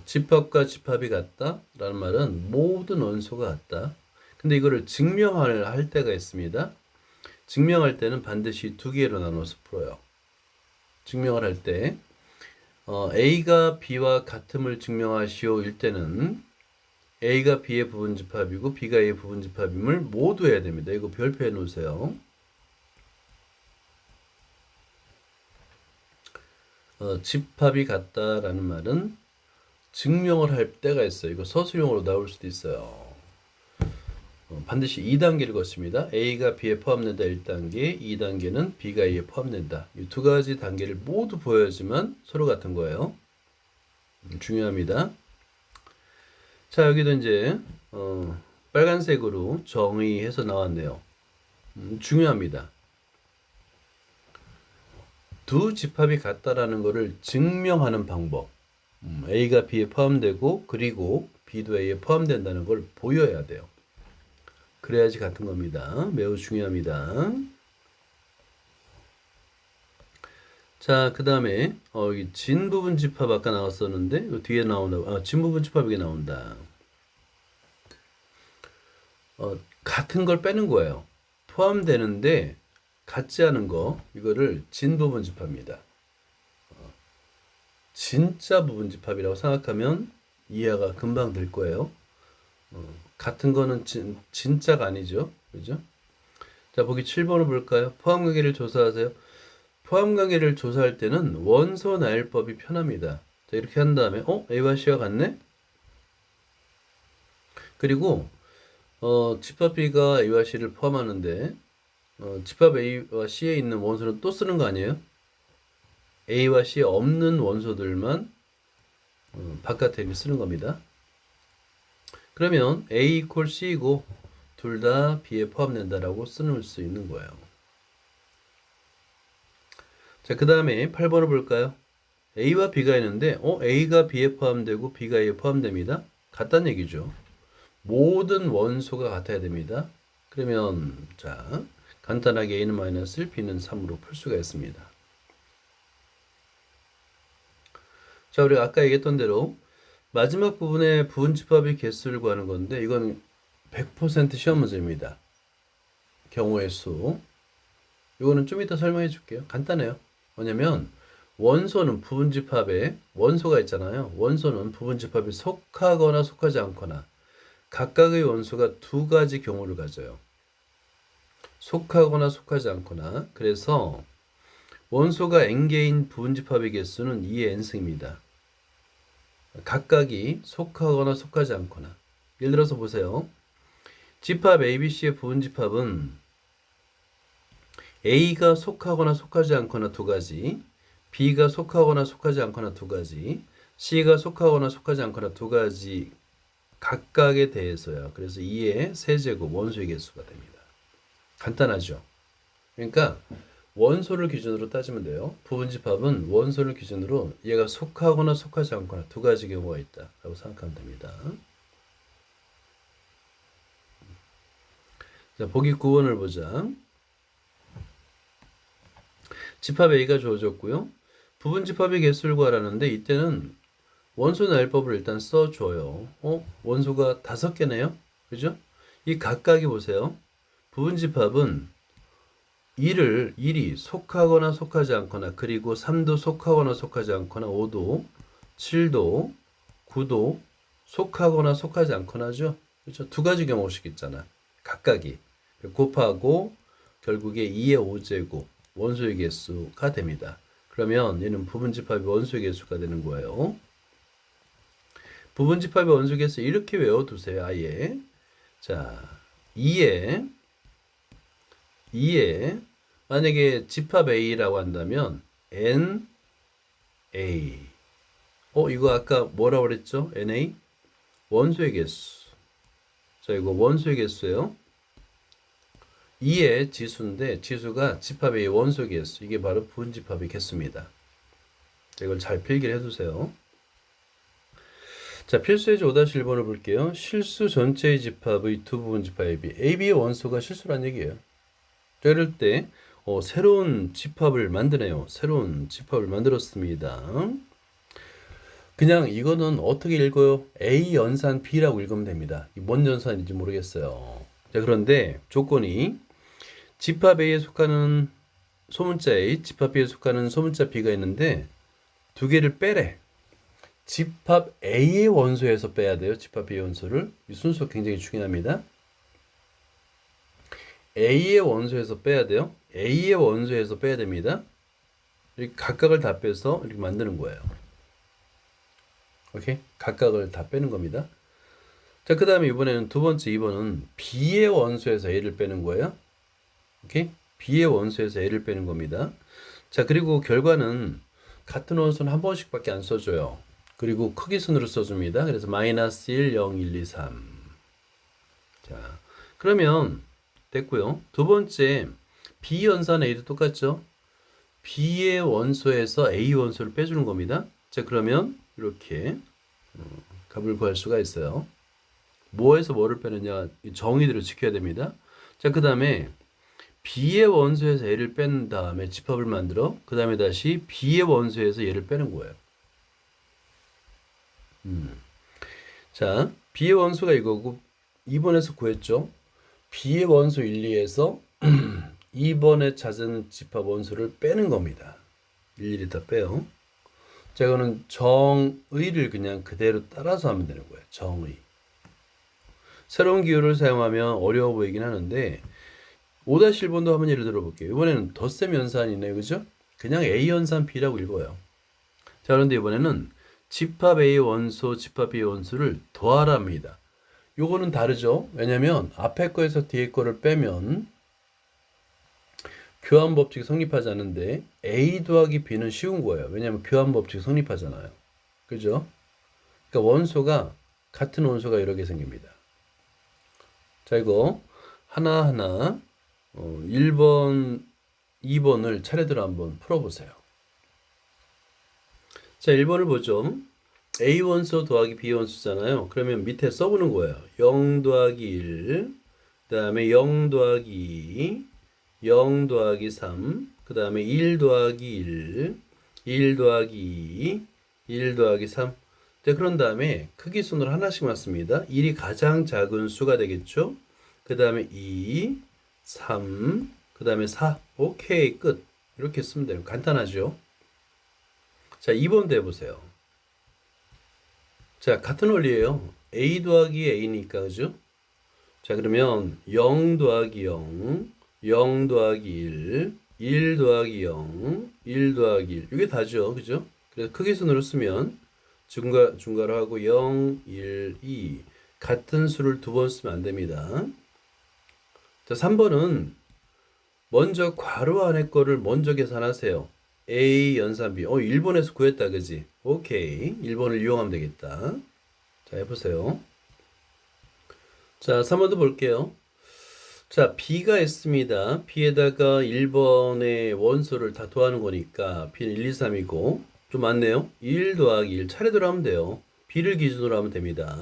집합과 집합이 같다라는 말은 모든 원소가 같다. 근데 이거를 증명할 때가 있습니다. 증명할 때는 반드시 두 개로 나눠서 풀어요. 증명을 할 때 A가 B와 같음을 증명하시오 일 때는 A가 B의 부분집합이고 B가 A의 부분집합임을 모두 해야 됩니다. 이거 별표해 놓으세요. 집합이 같다라는 말은 증명을 할 때가 있어요. 이거 서술형으로 나올 수도 있어요. 반드시 2단계를 거칩니다. A가 B에 포함된다 1단계, 2단계는 B가 A에 포함된다. 이 두 가지 단계를 모두 보여야지만 서로 같은 거예요. 중요합니다. 자, 여기도 이제 빨간색으로 정의해서 나왔네요. 중요합니다. 두 집합이 같다라는 것을 증명하는 방법. A가 B에 포함되고 그리고 B도 A에 포함된다는 걸 보여야 돼요. 그래야지 같은 겁니다. 매우 중요합니다. 자, 그 다음에 여기 진부분 집합 아까 나왔었는데 이 뒤에 나온다. 진부분 집합 이게 나온다. 같은 걸 빼는 거예요. 포함되는데 같지 않은 거 이거를 진부분 집합입니다. 진짜 부분 집합이라고 생각하면 이해가 금방 될 거예요. 같은 거는 진짜가 아니죠. 그죠? 자, 보기 7번을 볼까요? 포함관계를 조사하세요. 포함관계를 조사할 때는 원소 나열법이 편합니다. 자, 이렇게 한 다음에 A와 C와 같네? 그리고 집합 B가 A와 C를 포함하는데 집합 A와 C에 있는 원소는 또 쓰는 거 아니에요? A와 C에 없는 원소들만 바깥에 쓰는 겁니다. 그러면 A 이퀄 C이고 둘 다 B에 포함된다라고 쓸 수 있는 거예요. 자, 그 다음에 8번을 볼까요? A와 B가 있는데 A가 B에 포함되고 B가 A에 포함됩니다. 같다는 얘기죠. 모든 원소가 같아야 됩니다. 그러면 자, 간단하게 A는 마이너스 1, B는 3으로 풀 수가 있습니다. 자, 우리가 아까 얘기했던 대로 마지막 부분에 부분집합의 개수를 구하는 건데 이건 100% 시험 문제입니다. 경우의 수. 이거는 좀 이따 설명해 줄게요. 간단해요. 뭐냐면 원소는 부분집합에 원소가 있잖아요. 원소는 부분집합에 속하거나 속하지 않거나 각각의 원소가 두 가지 경우를 가져요. 속하거나 속하지 않거나. 그래서 원소가 n개인 부분집합의 개수는 2의 n승입니다. 각각이 속하거나 속하지 않거나. 예를 들어서 보세요. 집합 ABC의 부분집합은 A가 속하거나 속하지 않거나 두 가지, B가 속하거나 속하지 않거나 두 가지, C가 속하거나 속하지 않거나 두 가지 각각에 대해서요. 그래서 2의 세제곱 원소의 개수가 됩니다. 간단하죠? 그러니까 원소를 기준으로 따지면 돼요. 부분집합은 원소를 기준으로 얘가 속하거나 속하지 않거나 두 가지 경우가 있다라고 생각하면 됩니다. 자, 보기 9번을 보자. 집합 A가 주어졌고요. 부분집합의 개수를 구하라는데 이때는 원소 나열법을 일단 써줘요. 원소가 5개네요. 그죠? 이 각각이 보세요. 부분집합은 1이 속하거나 속하지 않거나 그리고 3도 속하거나 속하지 않거나 5도, 7도, 9도 속하거나 속하지 않거나죠. 그렇죠? 두 가지 경우씩 있잖아. 각각이 곱하고 결국에 2의 5제곱 원소의 개수가 됩니다. 그러면 얘는 부분집합의 원소의 개수가 되는 거예요. 부분집합의 원소의 개수 이렇게 외워두세요. 아예. 자, 2에 만약에 집합 A라고 한다면 NA. 이거 아까 뭐라고 그랬죠? NA? 원소의 개수. 자, 이거 원소의 개수예요. 2의 지수인데 지수가 집합 A 원소의 개수. 이게 바로 부분집합의 개수입니다. 이걸 잘 필기를 해두세요. 자, 필수예제 5-1번을 볼게요. 실수 전체의 집합의 두 부분집합 AB. AB의 원소가 실수란 얘기예요. 이럴 때 새로운 집합을 만드네요. 새로운 집합을 만들었습니다. 그냥 이거는 어떻게 읽어요? A 연산 B라고 읽으면 됩니다. 뭔 연산인지 모르겠어요. 자, 그런데 조건이 집합 A에 속하는 소문자 A, 집합 B에 속하는 소문자 B가 있는데 두 개를 빼래. 집합 A의 원소에서 빼야 돼요. 집합 B의 원소를. 이 순서 굉장히 중요합니다. A의 원소에서 빼야 돼요. A의 원소에서 빼야 됩니다. 이렇게 각각을 다 빼서 이렇게 만드는 거예요. 오케이? 각각을 다 빼는 겁니다. 자, 그 다음에 이번에는 두 번째 2번은 B의 원소에서 A를 빼는 거예요. 오케이? B의 원소에서 A를 빼는 겁니다. 자, 그리고 결과는 같은 원소는 한 번씩밖에 안 써줘요. 그리고 크기순으로 써줍니다. 그래서 마이너스 1, 0, 1, 2, 3. 자, 그러면 됐고요. 두 번째 B 연산 A도 똑같죠? B의 원소에서 A 원소를 빼주는 겁니다. 자, 그러면 이렇게 값을 구할 수가 있어요. 뭐에서 뭐를 빼느냐 정의대로 지켜야 됩니다. 자, 그 다음에 B의 원소에서 A를 뺀 다음에 집합을 만들어 그 다음에 다시 B의 원소에서 얘를 빼는 거예요. 자, B의 원소가 이거고 2번에서 구했죠. B의 원소 1, 2에서 2번에 찾은 집합 원소를 빼는 겁니다. 일일이 다 빼요. 자, 이거는 정의를 그냥 그대로 따라서 하면 되는 거예요. 정의. 새로운 기호를 사용하면 어려워 보이긴 하는데 5-1번도 한번 예를 들어볼게요. 이번에는 덧셈 연산이네요. 그죠? 그냥 A 연산 B라고 읽어요. 자, 그런데 이번에는 집합 A 원소, 집합 B 원소를 더하랍니다. 요거는 다르죠. 왜냐면 앞에 거에서 뒤에 거를 빼면 교환 법칙이 성립하지 않는데 A 더하기 B는 쉬운 거예요. 왜냐면 교환 법칙이 성립하잖아요. 그죠? 그러니까 원소가 같은 원소가 여러 개 생깁니다. 자, 이거 하나하나 1번, 2번을 차례대로 한번 풀어보세요. 자, 1번을 보죠. A 원소 더하기 B 원소잖아요. 그러면 밑에 써보는 거예요. 0 더하기 1, 그 다음에 0 더하기 2, 0 더하기 3, 그 다음에 1 더하기 1, 1 더하기 2, 1 더하기 3. 자, 그런 다음에 크기 순으로 하나씩만 씁니다. 1이 가장 작은 수가 되겠죠. 그 다음에 2, 3, 그 다음에 4. 오케이, 끝. 이렇게 쓰면 돼요. 간단하죠? 자, 2번도 해보세요. 자, 같은 원리예요. A 더하기 A니까, 그죠? 자, 그러면 0 더하기 0, 0 더하기 1, 1 더하기 0, 1 더하기 1. 이게 다죠, 그죠? 그래서 크기순으로 쓰면 중괄호 하고 0, 1, 2. 같은 수를 두 번 쓰면 안 됩니다. 자, 3번은 먼저 괄호 안에 거를 먼저 계산하세요. A 연산 B. 1번에서 구했다, 그지? 오케이. 1번을 이용하면 되겠다. 자, 해보세요. 자, 3번도 볼게요. 자, B가 있습니다. B에다가 1번의 원소를 다 더하는 거니까 B는 1, 2, 3이고 좀 많네요. 1 더하기 1 차례대로 하면 돼요. B를 기준으로 하면 됩니다.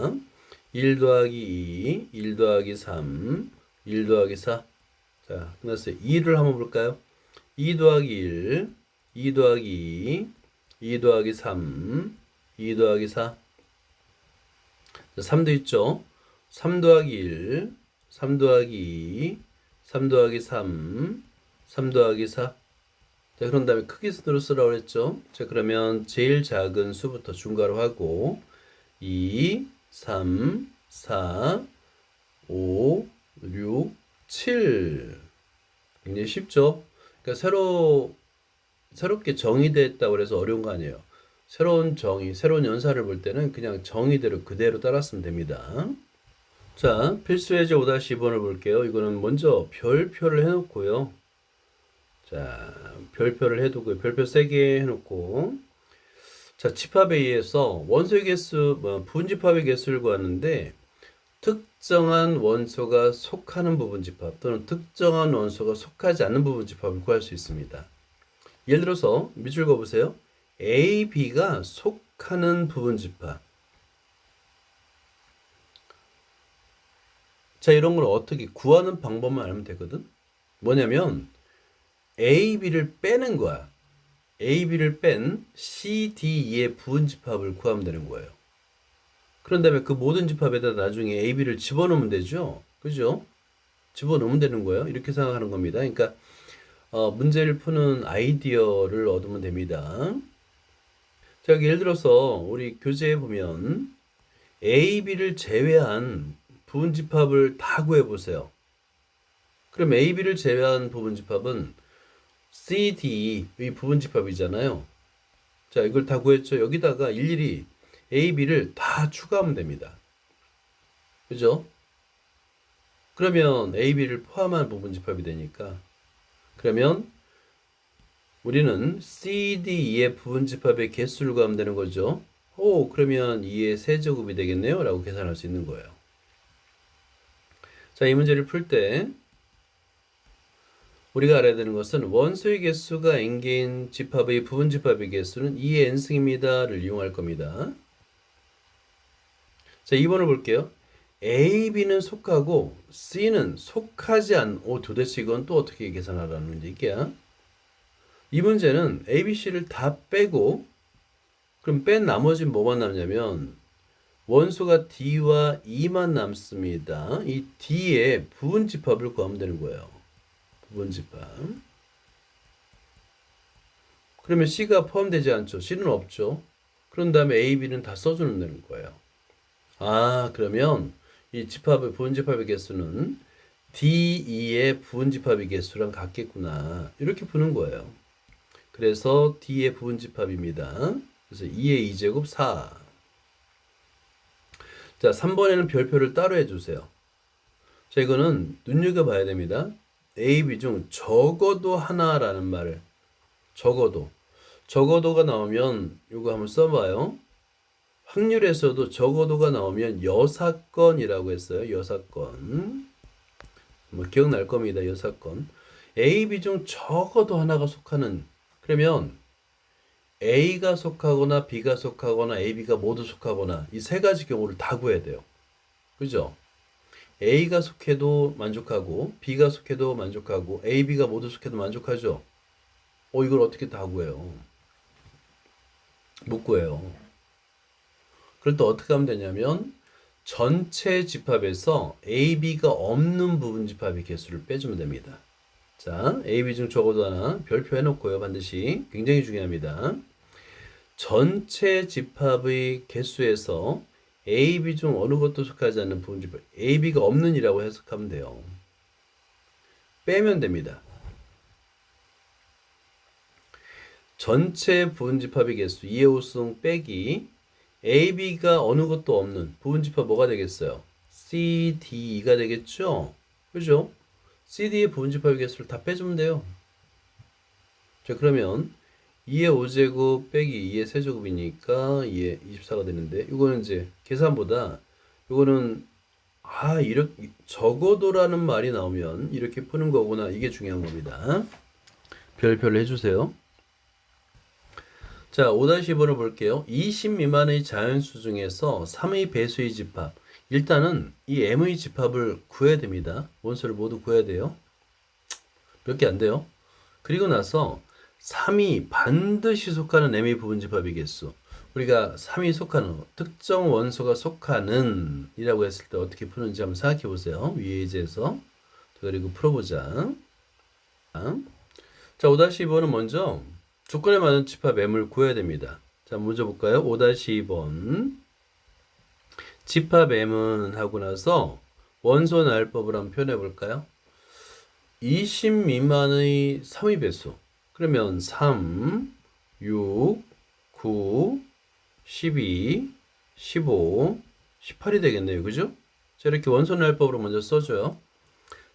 1 더하기 2, 1 더하기 3, 1 더하기 4. 자, 끝났어요. 2를 한번 볼까요? 2 더하기 1, 2 더하기 2, 2 더하기 3, 2 더하기 4. 자, 3도 있죠? 3 더하기 1, 3 더하기 2, 3 더하기 3, 3 더하기 4. 자, 그런 다음에 크기 순으로 쓰라고 그랬죠? 자, 그러면 제일 작은 수부터 중괄호 하고 2, 3, 4, 5, 6, 7. 굉장히 쉽죠? 그러니까 새롭게 정의됐다고 해서 어려운 거 아니에요. 새로운 정의, 새로운 연산을 볼 때는 그냥 정의대로 그대로 따랐으면 됩니다. 자, 필수 예제 5-2번을 볼게요. 이거는 먼저 별표를 해놓고요. 자, 별표를 해두고요. 별표 3개 해놓고. 자, 집합에 의해서 원소의 개수, 부분집합의 개수를 구하는데 특정한 원소가 속하는 부분집합 또는 특정한 원소가 속하지 않는 부분집합을 구할 수 있습니다. 예를 들어서 밑줄 그어보세요. A, B가 속하는 부분집합. 자, 이런 걸 어떻게 구하는 방법만 알면 되거든. 뭐냐면 A, B를 빼는 거야. A, B를 뺀 C, D, E의 부분집합을 구하면 되는 거예요. 그런 다음에 그 모든 집합에다 나중에 A, B를 집어넣으면 되죠. 그죠? 집어넣으면 되는 거예요. 이렇게 생각하는 겁니다. 그러니까 문제를 푸는 아이디어를 얻으면 됩니다. 자, 예를 들어서 우리 교재에 보면 A, B를 제외한 부분집합을 다 구해보세요. 그럼 A, B를 제외한 부분집합은 C, D의 부분집합이잖아요. 자, 이걸 다 구했죠. 여기다가 일일이 A, B를 다 추가하면 됩니다. 그죠? 그러면 A, B를 포함한 부분집합이 되니까 그러면 우리는 C, D, E의 부분집합의 개수를 구하면 되는 거죠. 그러면 2의 세제곱이 되겠네요. 라고 계산할 수 있는 거예요. 자, 이 문제를 풀 때 우리가 알아야 되는 것은 원소의 개수가 n개인 집합의 부분집합의 개수는 2의 n승입니다를 이용할 겁니다. 자, 2번을 볼게요. A, B는 속하고 C는 속하지 도대체 이건 또 어떻게 계산하라는 얘기야? 이 문제는 A, B, C를 다 빼고 그럼 뺀 나머지는 뭐만 남냐면 원소가 D와 E만 남습니다. 이 D의 부분집합을 구하면 되는 거예요. 부분집합. 그러면 C가 포함되지 않죠. C는 없죠. 그런 다음에 A, B는 다 써주는 되는 거예요. 그러면 이 집합의 부분집합의 개수는 D, E의 부분집합의 개수랑 같겠구나. 이렇게 푸는 거예요. 그래서 D의 부분집합입니다. 그래서 2의 2제곱 4. 자, 3번에는 별표를 따로 해주세요. 자, 이거는 눈여겨봐야 됩니다. A, B 중 적어도 하나라는 말을 적어도가 나오면 이거 한번 써봐요. 확률에서도 적어도가 나오면 여사건이라고 했어요. 여사건. 뭐 기억날 겁니다. 여사건. A, B 중 적어도 하나가 속하는, 그러면 A가 속하거나 B가 속하거나 A, B가 모두 속하거나 이 세 가지 경우를 다 구해야 돼요. 그죠? A가 속해도 만족하고 B가 속해도 만족하고 A, B가 모두 속해도 만족하죠? 이걸 어떻게 다 구해요? 못 구해요. 그럴 때 어떻게 하면 되냐면 전체 집합에서 A, B가 없는 부분 집합의 개수를 빼주면 됩니다. 자, A, B 중 적어도 하나 별표 해놓고요. 반드시 굉장히 중요합니다. 전체 집합의 개수에서 A, B 중 어느 것도 속하지 않는 부분 집합 A, B가 없는 이라고 해석하면 돼요. 빼면 됩니다. 전체 부분 집합의 개수 2의 5승 빼기 A, B가 어느 것도 없는 부분 집합 뭐가 되겠어요? C, D가 되겠죠? 그죠? C, D의 부분 집합의 개수를 다 빼주면 돼요. 자, 그러면 2의 5제곱 빼기 2의 세제곱이니까 2의 24가 되는데 이거는 이제 계산보다 이거는 이렇게 적어도라는 말이 나오면 이렇게 푸는 거구나. 이게 중요한 겁니다. 별표를 해주세요. 자, 5-5를 볼게요. 20 미만의 자연수 중에서 3의 배수의 집합. 일단은 이 m의 집합을 구해야 됩니다. 원소를 모두 구해야 돼요. 몇 개 안 돼요. 그리고 나서 3이 반드시 속하는 m의 부분 집합의 개수. 우리가 3이 속하는 특정 원소가 속하는 이라고 했을 때 어떻게 푸는지 한번 생각해 보세요. 위에 예제에서. 그리고 풀어보자. 자, 5-2번은 먼저 조건에 맞는 집합 m을 구해야 됩니다. 자, 먼저 볼까요? 5-2번. 집합 m은 하고 나서 원소 나열법을 한번 표현해 볼까요? 20 미만의 3의 배수. 그러면 3, 6, 9, 12, 15, 18이 되겠네요. 그죠? 자, 이렇게 원소 나열법으로 먼저 써줘요.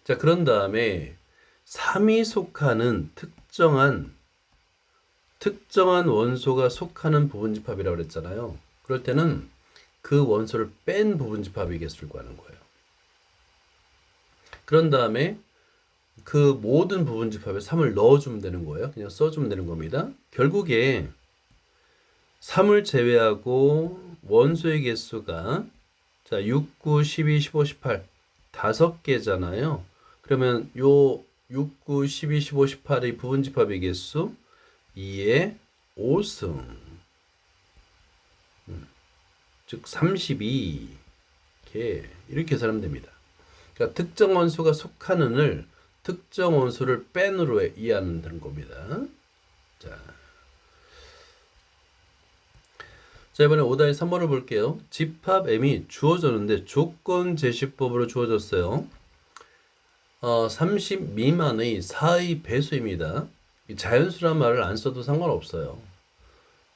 자, 그런 다음에 3이 속하는 특정한 원소가 속하는 부분집합이라고 그랬잖아요. 그럴 때는 그 원소를 뺀 부분집합의 개수를 구하는 거예요. 그런 다음에 그 모든 부분집합에 3을 넣어주면 되는 거예요. 그냥 써주면 되는 겁니다. 결국에 3을 제외하고 원소의 개수가 자 6, 9, 12, 15, 18 5개잖아요. 그러면 요 6, 9, 12, 15, 18의 부분집합의 개수 2의 5승 즉 32개 이렇게 계산하면 됩니다. 그러니까 특정 원소가 속하는을 특정 원소를 뺀으로 이해하는 겁니다. 자, 이번에 5-3번을 볼게요. 집합 m이 주어졌는데 조건 제시법으로 주어졌어요. 30 미만의 4의 배수입니다. 자연수란 말을 안 써도 상관없어요.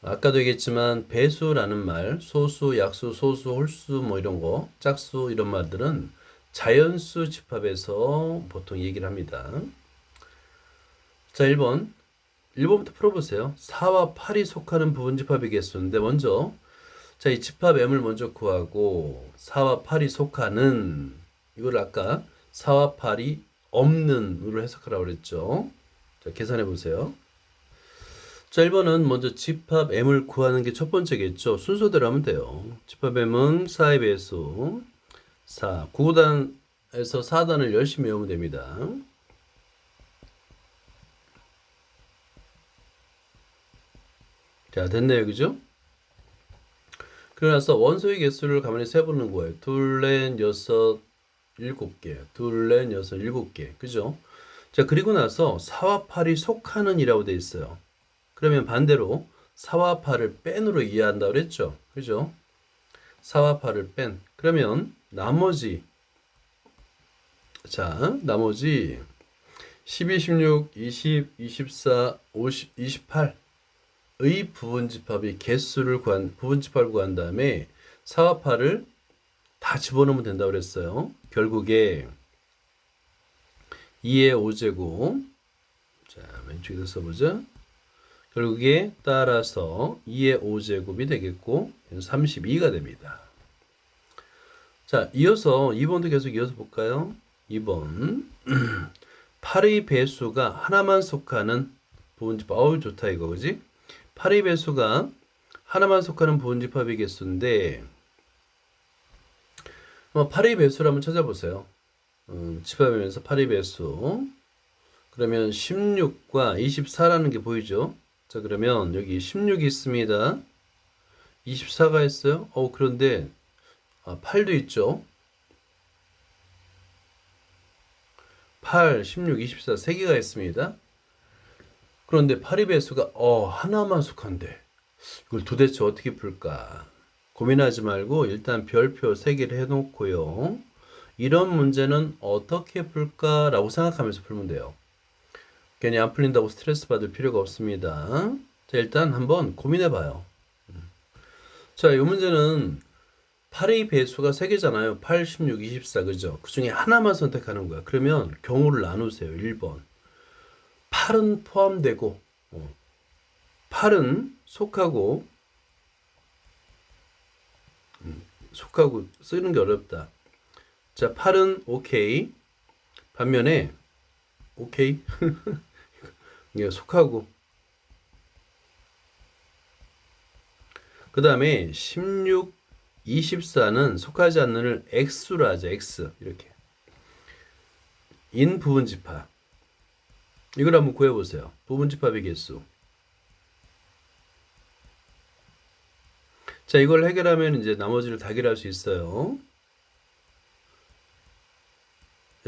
아까도 얘기했지만 배수라는 말, 소수, 약수, 소수, 홀수 뭐 이런 거, 짝수 이런 말들은 자연수 집합에서 보통 얘기를 합니다. 자, 1번부터 풀어보세요. 4와 8이 속하는 부분 집합의 개수인데 먼저 자, 이 집합 m을 먼저 구하고 4와 8이 속하는 이걸 아까 4와 8이 없는으로 해석하라고 그랬죠. 자, 계산해 보세요. 자, 1번은 먼저 집합 m을 구하는 게 첫 번째겠죠. 순서대로 하면 돼요. 집합 m은 4의 배수 4, 9단에서 4단을 열심히 외우면 됩니다. 자, 됐네요. 그죠? 그러고 나서 원소의 개수를 가만히 세보는 거예요. 둘, 넷, 여섯, 7개. 둘, 넷, 여섯, 7개. 그죠? 자, 그리고 나서 4와 8이 속하는 이라고 되어 있어요. 그러면 반대로 4와 8을 뺀으로 이해한다고 그랬죠? 그죠? 4와 8을 뺀. 그러면 나머지 12, 16, 20, 24, 50, 28의 부분집합의 개수를 부분집합을 구한 다음에 4와 8을 다 집어넣으면 된다고 그랬어요. 결국에 2의 5제곱. 자, 왼쪽에다 써보자. 결국에 따라서 2의 5제곱이 되겠고 32가 됩니다. 자, 이어서 2번도 계속 이어서 볼까요? 2번 8의 배수가 하나만 속하는 부분집합. 어우 좋다 이거 그지? 8의 배수가 하나만 속하는 부분집합의 개수인데 8의 배수를 한번 찾아보세요. 집합하면서 8의 배수 그러면 16과 24라는 게 보이죠? 자 그러면 여기 16이 있습니다. 24가 있어요. 그런데 8도 있죠. 8, 16, 24 3개가 있습니다. 그런데 8의 배수가 하나만 속한데 이걸 도대체 어떻게 풀까? 고민하지 말고 일단 별표 3개를 해놓고요. 이런 문제는 어떻게 풀까라고 생각하면서 풀면 돼요. 괜히 안 풀린다고 스트레스 받을 필요가 없습니다. 자, 일단 한번 고민해봐요. 자, 이 문제는 8의 배수가 3개잖아요. 8, 16, 24 그죠? 그 중에 하나만 선택하는 거야. 그러면 경우를 나누세요. 1번 8은 포함되고 8은 속하고 쓰는 게 어렵다. 자, 8은 오케이. 반면에 오케이 이게 속하고 그 다음에 16, 24는 속하지 않는을 X로 하죠. X 이렇게 인 부분집합 이걸 한번 구해보세요. 부분집합의 개수. 자, 이걸 해결하면 이제 나머지를 다 해결할 수 있어요.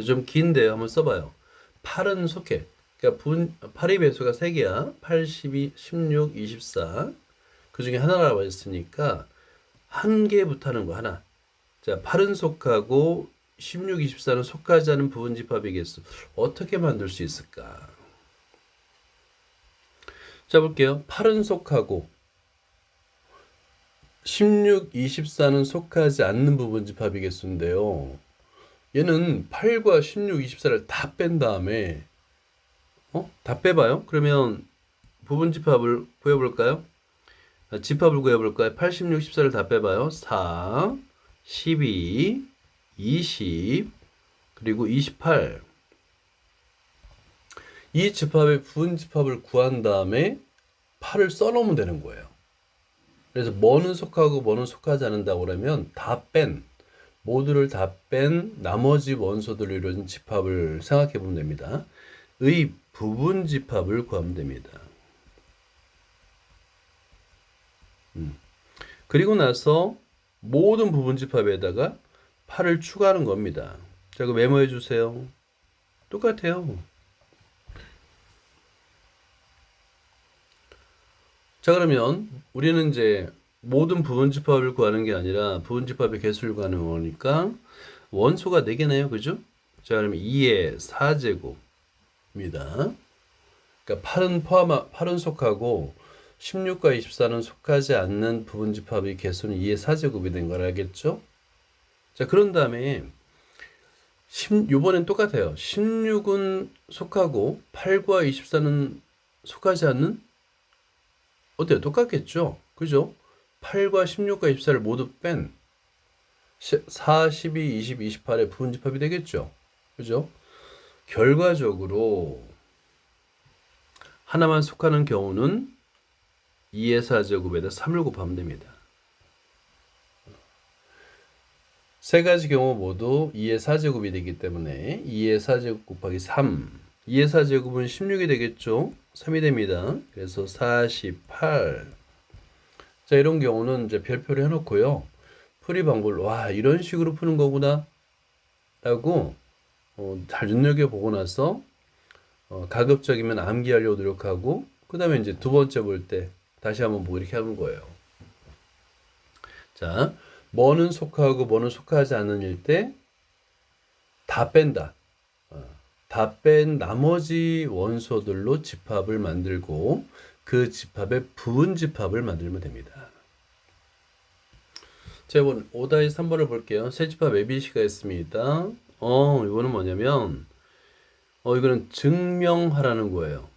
좀 긴데요. 한번 써봐요. 8은 속해. 그러니까 8의 배수가 3개야. 8, 12, 16, 24. 그 중에 하나라고 했으니까 한 개부터 하는 거 하나. 자, 8은 속하고 16, 24는 속하지 않은 부분집합의 개수. 어떻게 만들 수 있을까? 자, 볼게요. 8은 속하고 16, 24는 속하지 않는 부분집합의 개수인데요. 얘는 8과 16, 24를 다 뺀 다음에 다 빼봐요. 그러면 부분집합을 구해볼까요? 집합을 구해볼까요? 8, 16, 14를 다 빼봐요. 4, 12, 20 그리고 28 이 집합의 부분집합을 구한 다음에 8을 써놓으면 되는 거예요. 그래서 뭐는 속하고 뭐는 속하지 않는다고 그러면 모두를 다 뺀 나머지 원소들로 이루어진 집합을 생각해 보면 됩니다. 의 부분 집합을 구하면 됩니다. 그리고 나서 모든 부분 집합에다가 8을 추가하는 겁니다. 자, 그 메모해 주세요. 똑같아요. 자, 그러면 우리는 이제 모든 부분 집합을 구하는 게 아니라 부분 집합의 개수를 구하는 거니까 원소가 4개네요. 그죠? 자, 그러면 2의 4제곱입니다. 그러니까 8은 속하고 16과 24는 속하지 않는 부분 집합의 개수는 2의 4제곱이 된 걸 알겠죠? 자, 그런 다음에 요번엔 똑같아요. 16은 속하고 8과 24는 속하지 않는 어때요? 똑같겠죠? 그죠? 8과 16과 24를 모두 뺀 4, 12, 20, 28의 부분집합이 되겠죠? 그죠? 결과적으로 하나만 속하는 경우는 2의 4제곱에다 3을 곱하면 됩니다. 세 가지 경우 모두 2의 4제곱이 되기 때문에 2의 4제곱 곱하기 3 2의 4제곱은 16이 되겠죠? 3이 됩니다. 그래서 48 자, 이런 경우는 이제 별표를 해놓고요. 풀이 방법을 이런 식으로 푸는 거구나 라고 잘 눈여겨보고 나서 가급적이면 암기하려고 노력하고 그 다음에 이제 두 번째 볼 때 다시 한번 보고 이렇게 하는 거예요. 자, 뭐는 속하고 뭐는 속하지 않는 일 때 다 뺀다. 다 뺀 나머지 원소들로 집합을 만들고 그 집합의 부분 집합을 만들면 됩니다. 자, 이번 5-3번을 볼게요. 세 집합 ABC가 있습니다. 이거는 뭐냐면, 이거는 증명하라는 거예요.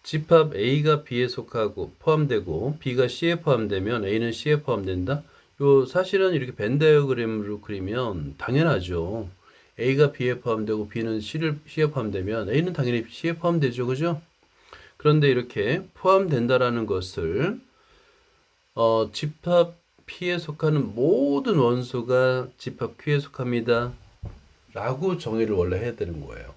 집합 A가 B에 속하고 포함되고 B가 C에 포함되면 A는 C에 포함된다. 요 사실은 이렇게 벤 다이어그램으로 그리면 당연하죠. A가 B에 포함되고 B는 C에 포함되면 A는 당연히 C에 포함되죠. 그죠? 그런데 이렇게 포함된다라는 것을 집합 P에 속하는 모든 원소가 집합 Q에 속합니다. 라고 정의를 원래 해야 되는 거예요.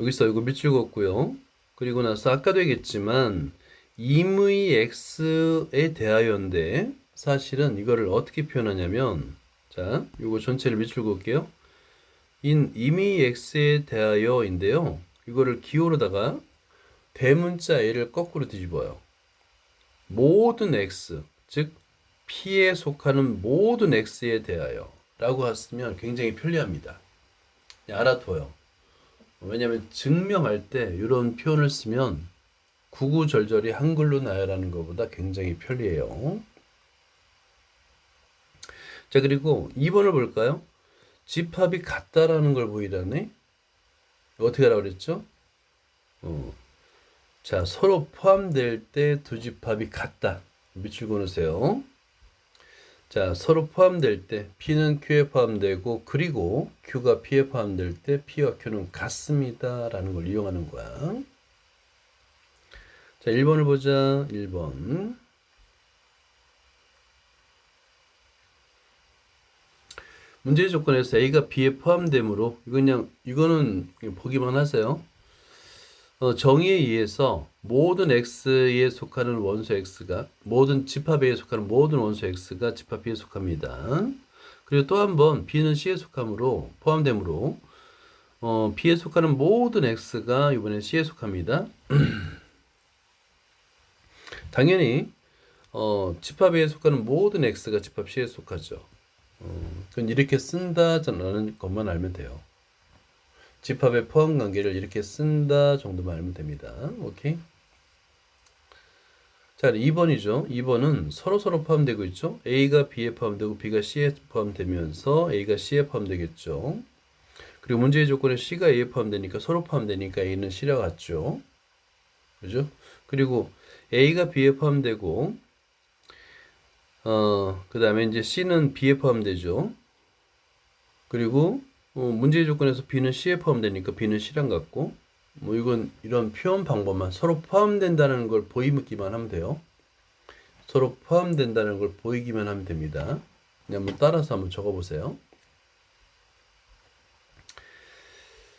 여기서 이거 밑줄 긋고요. 그리고 나서 아까도 얘기했지만 임의 x에 대하여인데 사실은 이거를 어떻게 표현하냐면 자, 이거 전체를 밑줄 긋게요. 임의 x에 대하여인데요. 이거를 기호로다가 대문자 a를 거꾸로 뒤집어요. 모든 x, 즉 P에 속하는 모든 x에 대하여 라고 했으면 굉장히 편리합니다. 알아둬요. 왜냐하면 증명할 때 이런 표현을 쓰면 구구절절히 한글로 나열하는 것보다 굉장히 편리해요. 자, 그리고 2번을 볼까요? 집합이 같다라는 걸 보이라네. 어떻게 하라고 그랬죠? 자, 서로 포함될 때 두 집합이 같다. 밑줄 그으세요. 자, 서로 포함될 때 P는 Q에 포함되고 그리고 Q가 P에 포함될 때 P와 Q는 같습니다. 라는 걸 이용하는 거야. 자, 1번을 보자. 1번. 문제의 조건에서 A가 B에 포함되므로 이거는 보기만 하세요. 정의에 의해서 모든 X에 속하는 원소 X가 모든 집합에 속하는 모든 원소 X가 집합 B에 속합니다. 그리고 또 한 번 B는 C에 속함으로 포함되므로 B에 속하는 모든 X가 이번에 C에 속합니다. 당연히 집합에 속하는 모든 X가 집합 C에 속하죠. 그건 이렇게 쓴다라는 것만 알면 돼요. 집합의 포함 관계를 이렇게 쓴다 정도만 알면 됩니다. 오케이? 자, 2번이죠. 2번은 서로 포함되고 있죠. A가 B에 포함되고 B가 C에 포함되면서 A가 C에 포함되겠죠. 그리고 문제의 조건에 C가 A에 포함되니까 서로 포함되니까 A는 C랑 같죠. 그죠? 그리고 A가 B에 포함되고 그 다음에 이제 C는 B에 포함되죠. 그리고 문제의 조건에서 B는 C에 포함되니까 B는 C랑 같고 이건 이런 표현 방법만 서로 포함된다는 걸 보이기만 하면 돼요. 서로 포함된다는 걸 보이기만 하면 됩니다. 그냥 한번 따라서 한번 적어보세요.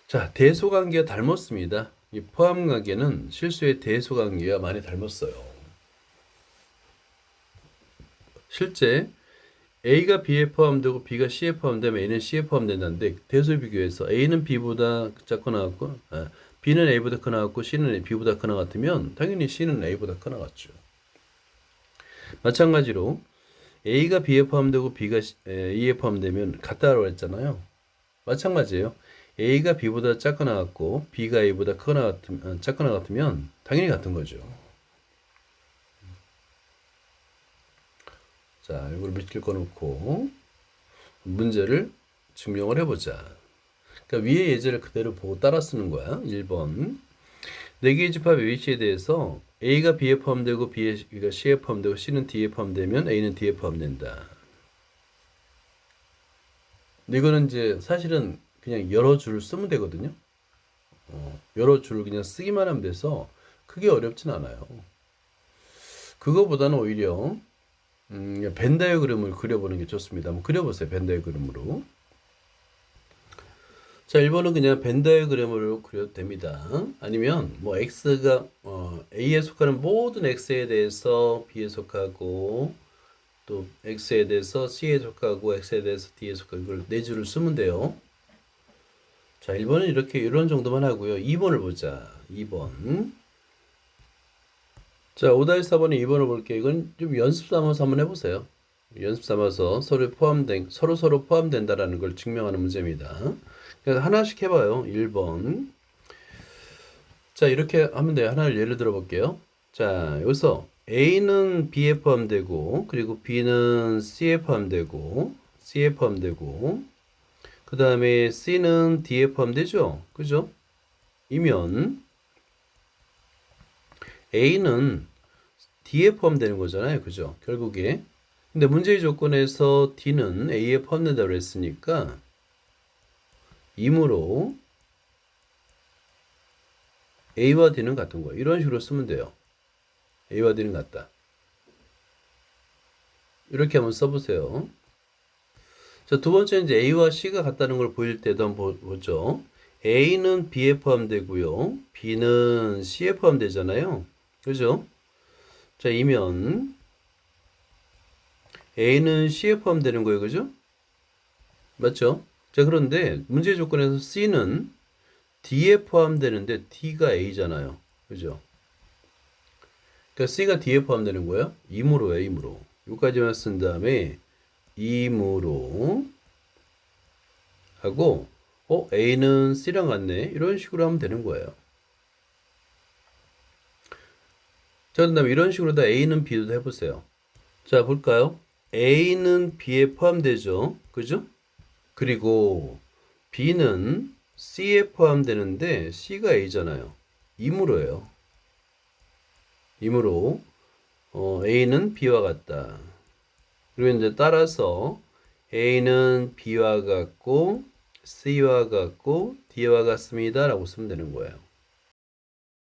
자, 대소관계가 닮았습니다. 이 포함관계는 실수의 대소관계와 많이 닮았어요. 실제 A가 B에 포함되고 B가 C에 포함되면 A는 C에 포함된다는데 대소 비교해서 A는 B보다 작거나 같고 B는 A보다 크나 같고 C는 B보다 크나 같으면 당연히 C는 A보다 크나 같죠. 마찬가지로 A가 B에 포함되고 B가 E에 포함되면 같다고 했잖아요. 마찬가지예요. A가 B보다 작거나 같고 B가 A보다 작거나 같으면 당연히 같은 거죠. 자, 이걸 밑줄 꺼놓고 문제를 증명을 해보자. 그러니까 위의 예제를 그대로 보고 따라 쓰는 거야. 1번. 4개의 집합 ABC에 대해서 A가 B에 포함되고 B가 C에 포함되고 C는 D에 포함되면 A는 D에 포함된다. 이거는 이제 사실은 그냥 여러 줄을 쓰면 되거든요. 여러 줄을 그냥 쓰기만 하면 돼서 크게 어렵진 않아요. 그거보다는 오히려 벤 다이어그램을 그려보는 게 좋습니다. 한번 그려보세요. 벤 다이어그램으로. 자, 1번은 그냥 벤 다이어그램으로 그려도 됩니다. 아니면 뭐 X가 A에 속하는 모든 X에 대해서 B에 속하고 또 X에 대해서 C에 속하고 X에 대해서 D에 속하고 이걸 네 줄을 쓰면 돼요. 자, 1번은 이런 정도만 하고요. 2번을 보자. 2번. 자, 5-4번에 2번을 볼게요. 이건 좀 연습 삼아서 한번 해보세요. 연습 삼아서 서로 포함된다라는 걸 증명하는 문제입니다. 그래서 하나씩 해봐요. 1번. 자, 이렇게 하면 돼요. 하나를 예를 들어 볼게요. 자, 여기서 A는 B에 포함되고, 그리고 B는 C에 포함되고, 그 다음에 C는 D에 포함되죠? 그죠? 이면 A는 D에 포함되는 거잖아요. 그죠? 결국에. 근데 문제의 조건에서 D는 A에 포함된다고 그랬으니까, 이므로 A와 D는 같은 거예요. 이런 식으로 쓰면 돼요. A와 D는 같다. 이렇게 한번 써보세요. 자, 두 번째 이제 A와 C가 같다는 걸 보일 때도 한번 보죠. A는 B에 포함되고요. B는 C에 포함되잖아요. 그죠? 자, 이면 A는 C에 포함되는 거예요. 그죠? 맞죠? 자, 그런데 문제 조건에서 C는 D에 포함되는데 D가 A잖아요. 그죠? 그러니까 C가 D에 포함되는 거예요. 이므로예요, 이므로. 여기까지만 쓴 다음에 이므로 하고 A는 C랑 같네. 이런 식으로 하면 되는 거예요. 자, 그 다음에 이런 식으로 다 A는 B도 해보세요. 자, 볼까요? A는 B에 포함되죠. 그죠? 그리고 B는 C에 포함되는데 C가 A잖아요. 이므로예요. 이므로 A는 B와 같다. 그리고 이제 따라서 A는 B와 같고 C와 같고 D와 같습니다. 라고 쓰면 되는 거예요.